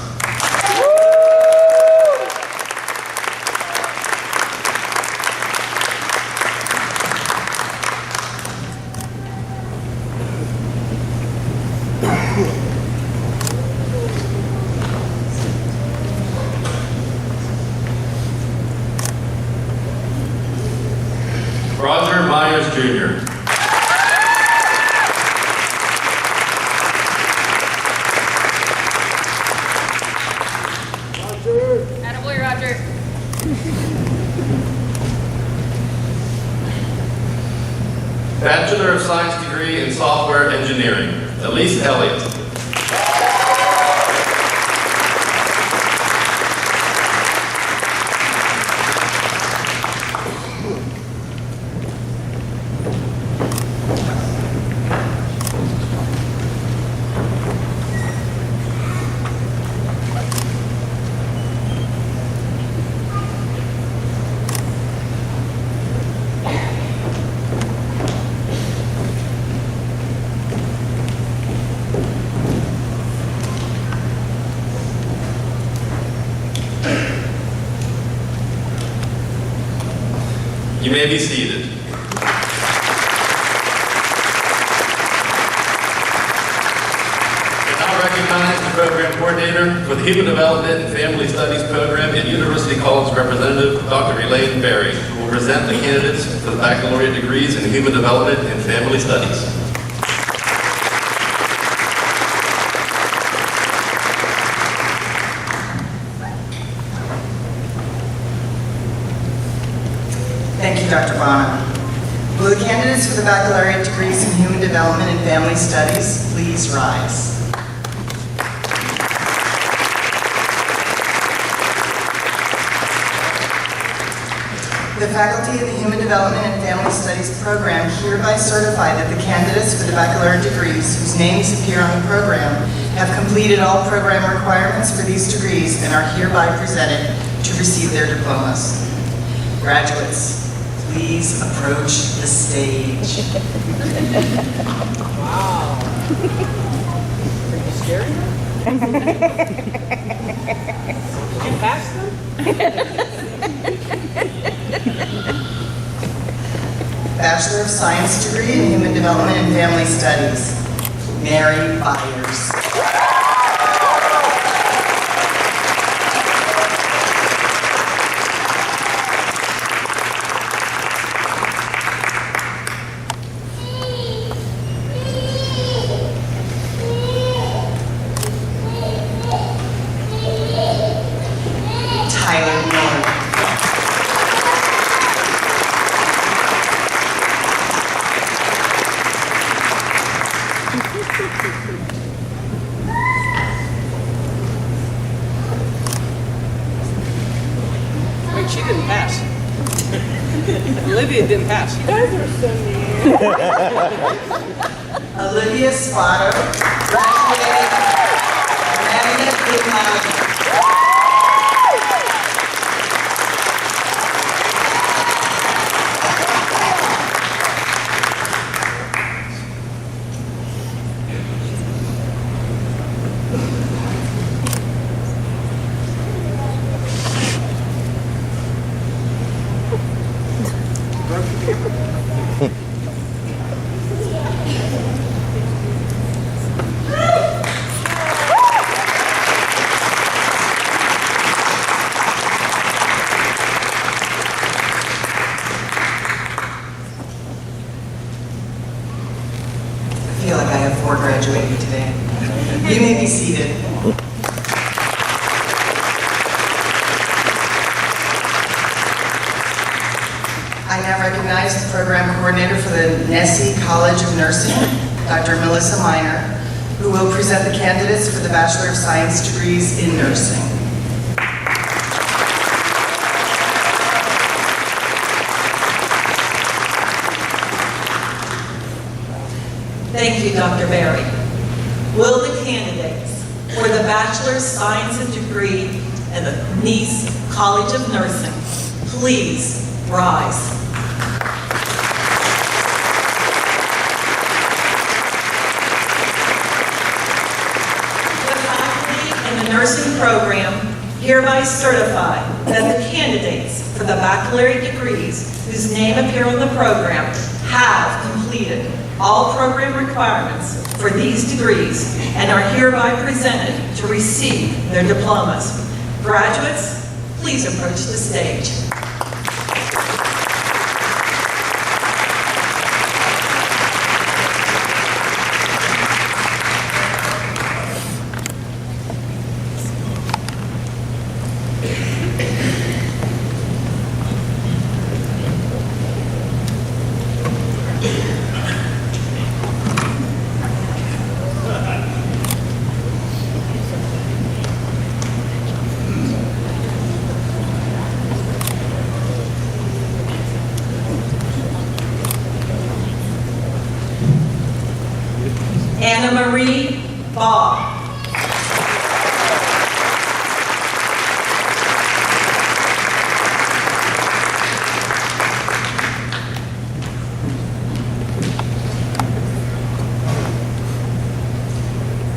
Roger Myers Jr. Attaboy, Roger. Bachelor of Science degree in Software Engineering, Elise Elliott. You may be seated. I now recognize the program coordinator for the Human Development and Family Studies program and University College Representative, Dr. Elaine Berry, who will present the candidates for the baccalaureate degrees in Human Development and Family Studies. Thank you, Dr. Bonham. Will the candidates for the baccalaureate degrees in Human Development and Family Studies please rise? The faculty of the Human Development and Family Studies program hereby certify that the candidates for the baccalaureate degrees whose names appear on the program have completed all program requirements for these degrees and are hereby presented to receive their diplomas. Graduates, please approach the stage. Wow. Are you scared? Did you pass them? Bachelor of Science degree in Human Development and Family Studies, Mary Byers. Tyler Miller. Wait, she didn't pass. Olivia didn't pass. You guys are so mean. Olivia Spotto, graduated magna cum laude. I feel like I have 4 graduating today. You may be seated. Program Coordinator for the Nessie College of Nursing, Dr. Melissa Miner, who will present the candidates for the Bachelor of Science degrees in nursing. Thank you, Dr. Berry. Will the candidates for the Bachelor of Science degree in the Nice College of Nursing please rise? The faculty in the nursing program hereby certify that the candidates for the baccalaureate degrees whose name appear on the program have completed all program requirements for these degrees and are hereby presented to receive their diplomas. Graduates, please approach the stage. Anna Marie Baugh.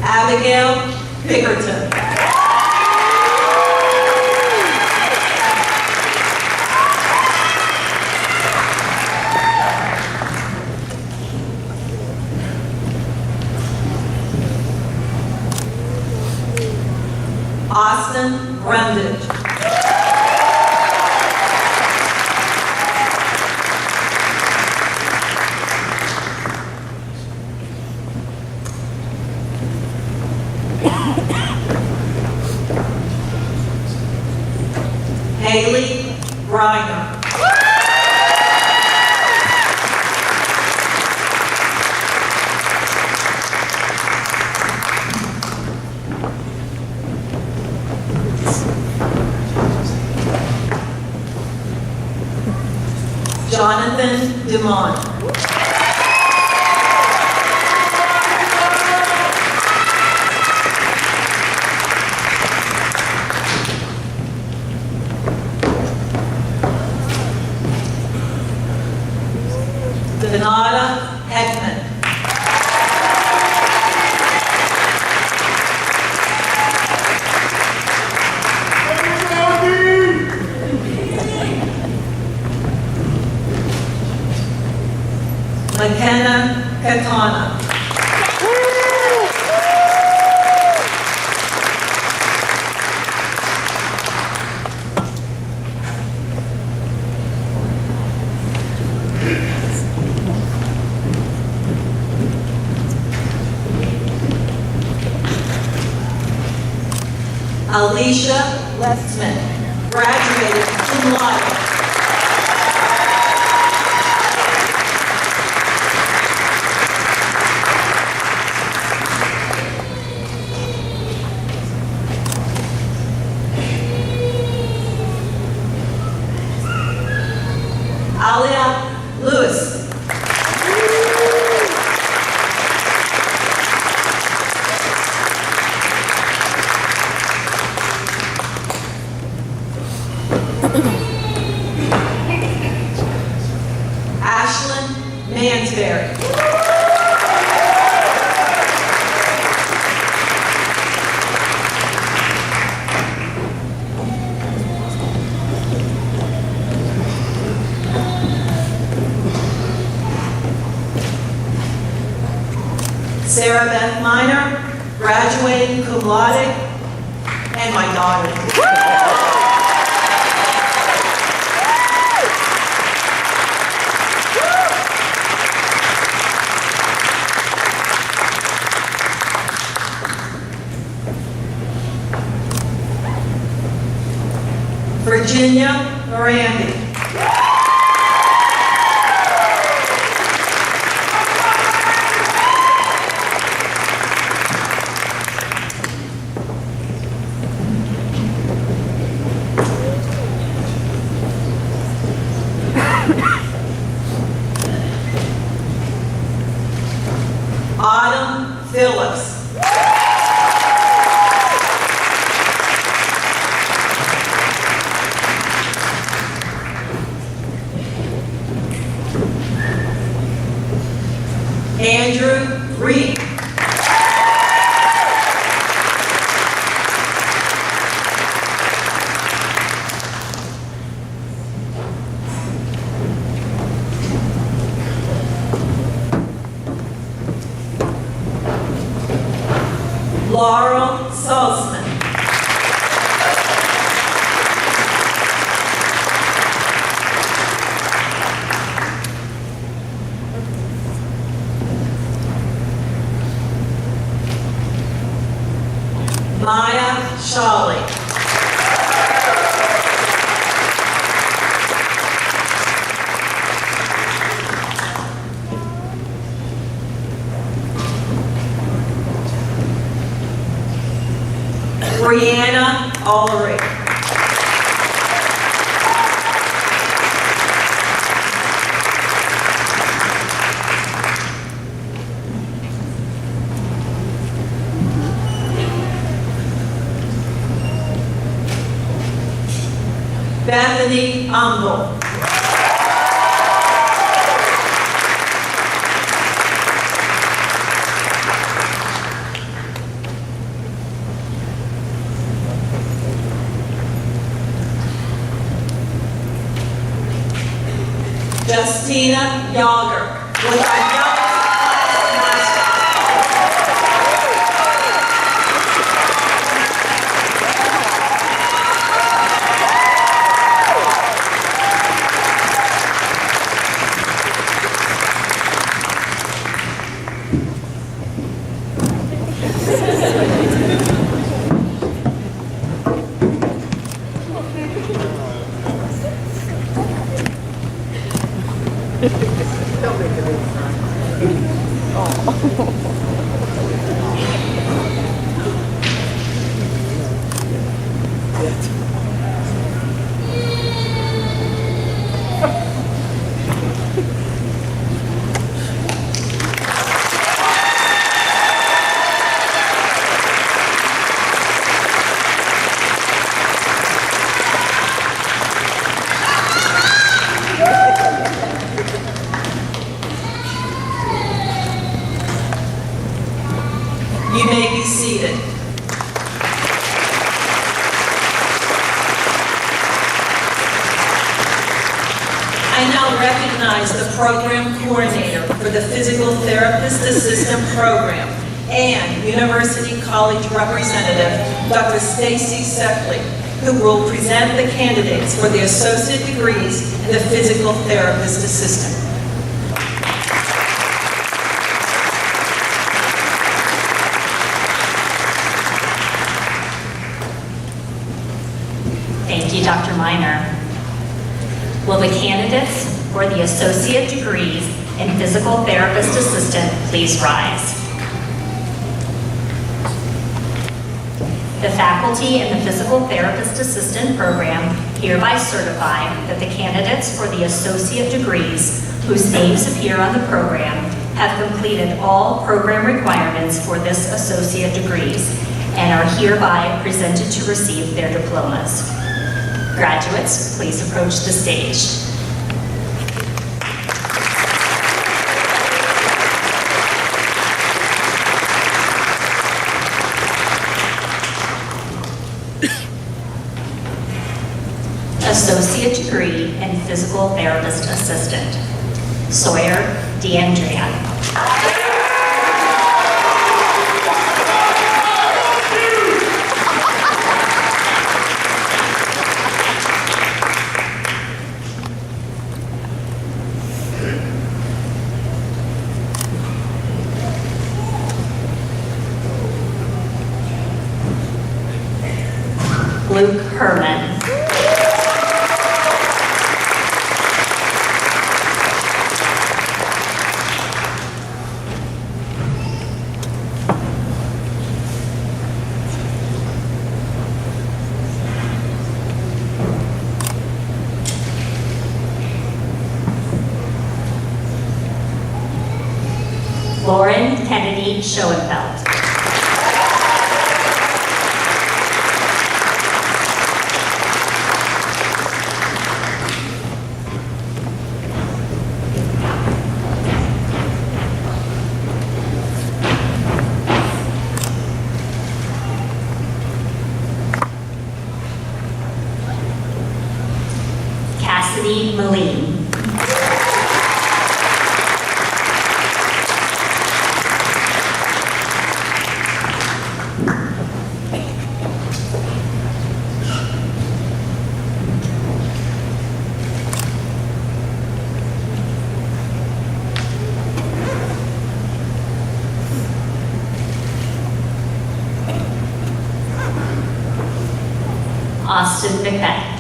Abigail Bickerton. Austin Brundage. Haley Reiner. Jonathan Dumont. Donata Heckman. McKenna Katana. Alicia Leftsman, graduated cum laude. Alia Lewis. Ashlyn Mansberry. Sarah Beth Miner, graduating cum laude, and my daughter. Virginia Morandi. Laurel Salzman. Maya Shawley. Brianna Ulrich. Bethany Umble. Justina Yager with our youngest class You may be seated. I now recognize the program coordinator for the Physical Therapist Assistant Program and University College representative, Dr. Stacy Seppley, who will present the candidates for the associate degrees in the Physical Therapist Assistant. Thank you, Dr. Miner. Will the candidates for the associate degrees in physical therapist assistant please rise? The faculty in the physical therapist assistant program hereby certify that the candidates for the associate degrees whose names appear on the program have completed all program requirements for this associate degrees and are hereby presented to receive their diplomas. Graduates, please approach the stage. Associate degree in physical therapist assistant, Sawyer DeAndrea. Luke Herman. Lauren Kennedy Schoenfeld. Cassidy Moline. Austin McPenn.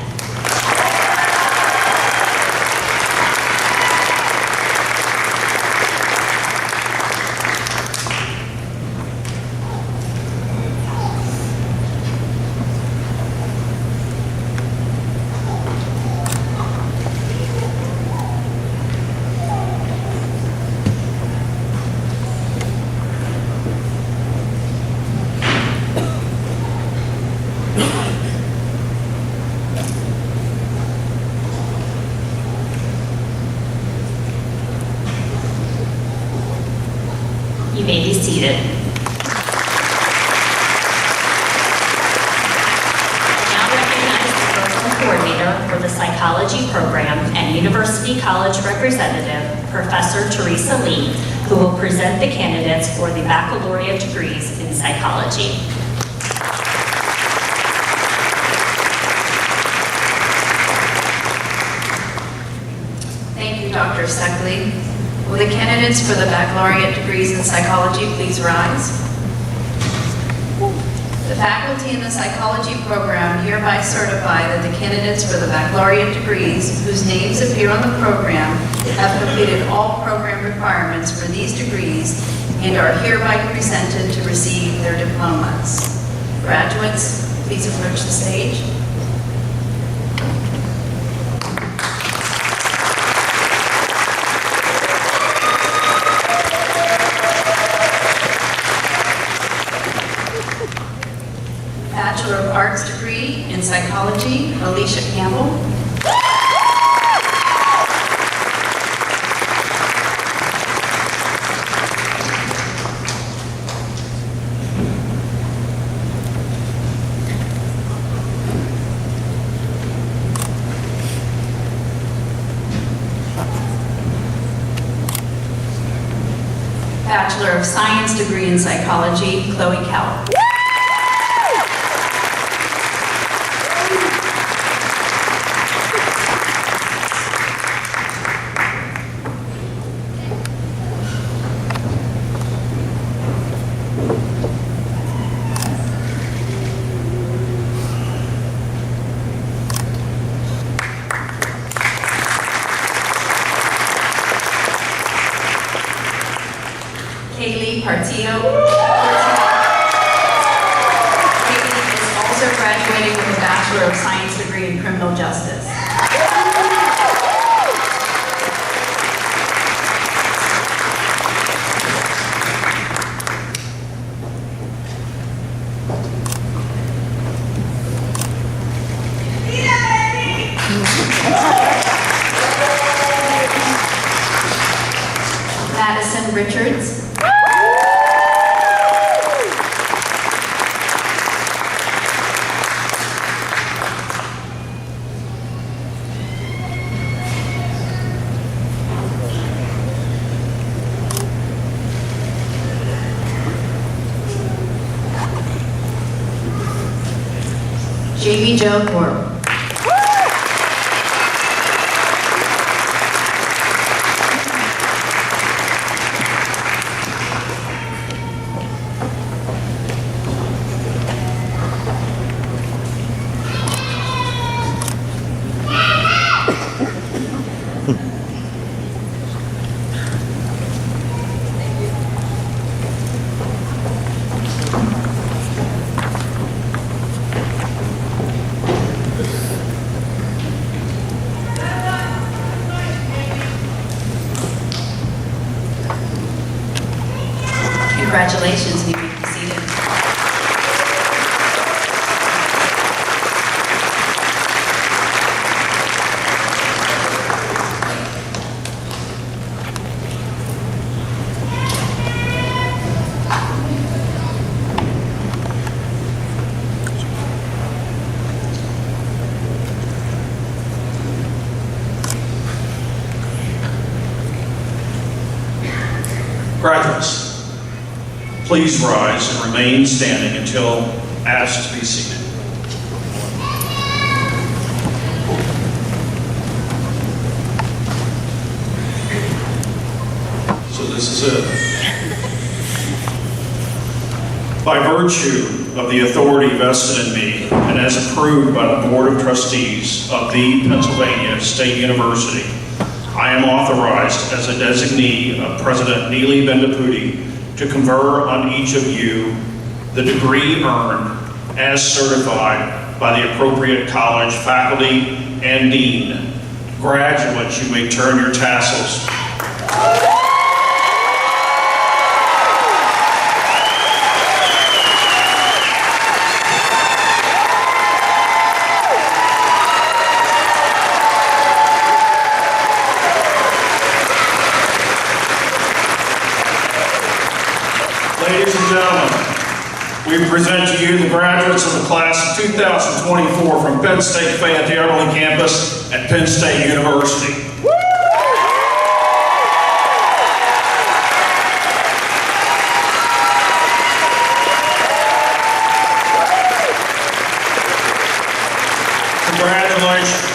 You may be seated. I now recognize the program coordinator for the psychology program and University College representative, Professor Teresa Lee, who will present the candidates for the baccalaureate degrees in psychology. Thank you, Dr. Seckley. Will the candidates for the baccalaureate degrees in psychology please rise? The faculty in the psychology program hereby certify that the candidates for the baccalaureate degrees whose names appear on the program have completed all program requirements for these degrees and are hereby presented to receive their diplomas. Graduates, please approach the stage. Bachelor of Arts degree in psychology, Alicia Campbell. Bachelor of Science degree in psychology, Chloe Keller. Kaylee Partillo. Kaylee is also graduating with a Bachelor of Science degree in Criminal Justice. Madison Richards. Jamie Jo Moore. Congratulations, you may be seated. Graduates, please rise and remain standing until asked to be seated. So this is it. By virtue of the authority vested in me and as approved by the Board of Trustees of the Pennsylvania State University, I am authorized as a designee of President Neely Bendaputi to confer on each of you the degree earned as certified by the appropriate college faculty and dean. Graduates, you may turn your tassels. Ladies and gentlemen, we present to you the graduates of the class of 2024 from Penn State Fayette, the Eberly campus at Penn State University. Congratulations.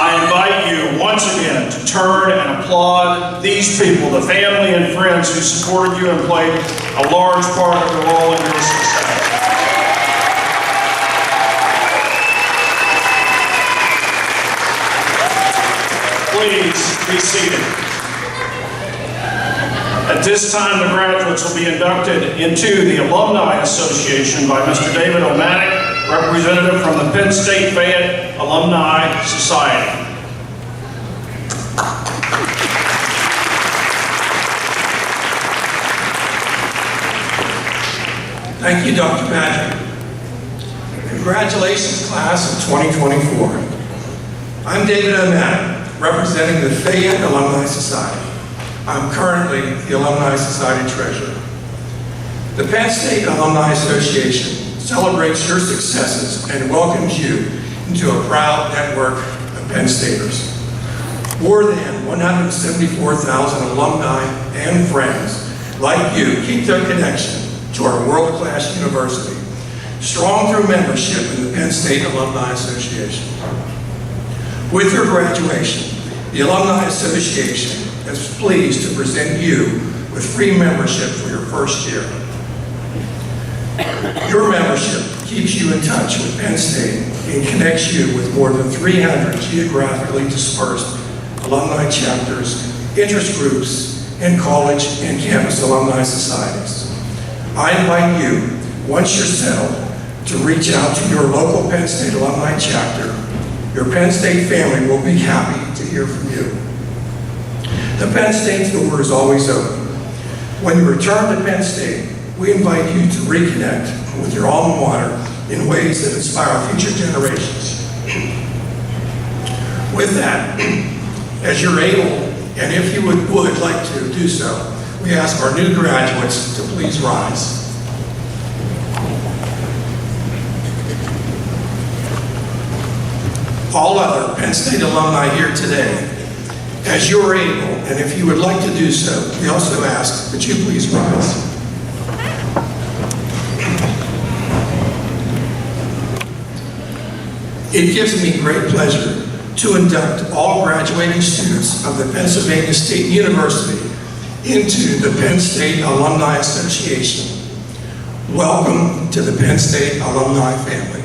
I invite you once again to turn and applaud these people, the family and friends who supported you and played a large part of the role in your success. Please be seated. At this time, the graduates will be inducted into the Alumni Association by Mr. David O'Manick, representative from the Penn State Fayette Alumni Society. Thank you, Dr. Patrick. Congratulations, class of 2024. I'm David O'Manick, representing the Fayette Alumni Society. I'm currently the Alumni Society Treasurer. The Penn State Alumni Association celebrates your successes and welcomes you into a proud network of Penn Staters. More than 174,000 alumni and friends like you keep their connection to our world-class university, strong through membership in the Penn State Alumni Association. With your graduation, the Alumni Association is pleased to present you with free membership for your first year. Your membership keeps you in touch with Penn State and connects you with more than 300 geographically dispersed alumni chapters, interest groups, and college and campus alumni societies. I invite you, once you're settled, to reach out to your local Penn State alumni chapter. Your Penn State family will be happy to hear from you. The Penn State door is always open. When you return to Penn State, we invite you to reconnect with your alma mater in ways that inspire future generations. With that, as you're able, and if you would like to do so, we ask our new graduates to please rise. All other Penn State alumni here today, as you're able, and if you would like to do so, we also ask that you please rise. It gives me great pleasure to induct all graduating students of the Pennsylvania State University into the Penn State Alumni Association. Welcome to the Penn State alumni family.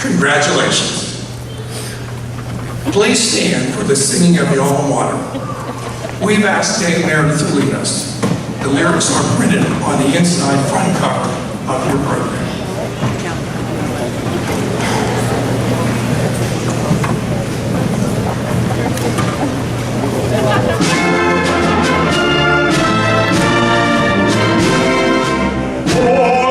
Congratulations. Please stand for the singing of your alma mater. We've asked Dame Meredith to lead us. The lyrics are printed on the inside front cover of your program. Oh,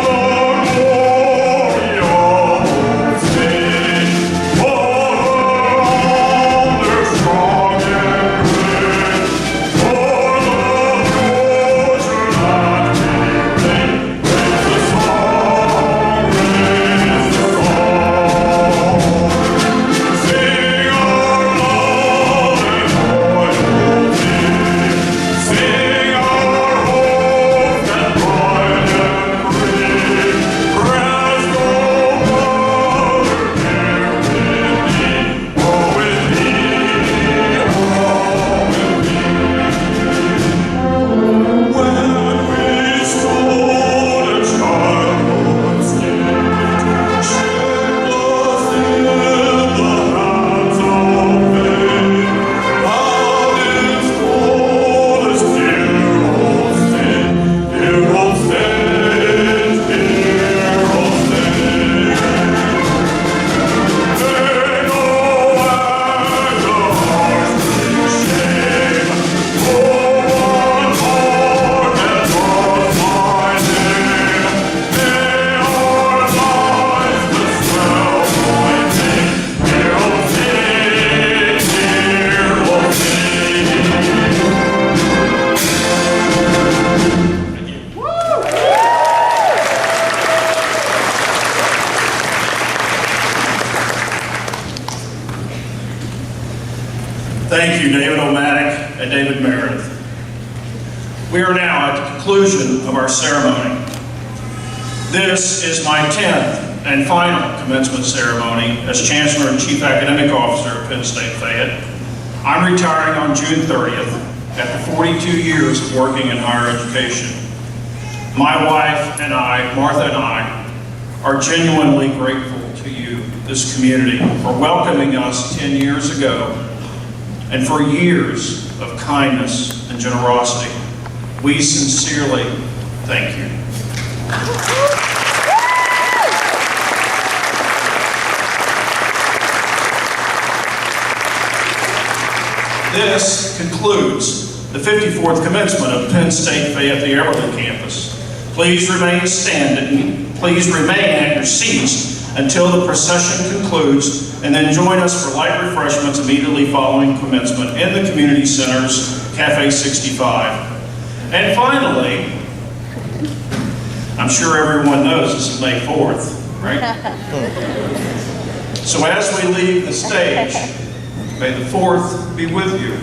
Thank you, David O'Maddock and David Meredith. We are now at the conclusion of our ceremony. This is my 10th and final commencement ceremony as Chancellor and Chief Academic Officer of Penn State Fayette. I'm retiring on June 30th after 42 years of working in higher education. My wife and I, Martha and I, are genuinely grateful to you, this community, for welcoming us 10 years ago and for years of kindness and generosity. We sincerely thank you. This concludes the 54th commencement of Penn State Fayette, the Eberly campus. Please remain standing. Please remain at your seats until the procession concludes, and then join us for light refreshments immediately following commencement in the Community Center's Cafe 65. And finally, I'm sure everyone knows this is May 4th, right? So as we leave the stage, may the 4th be with you.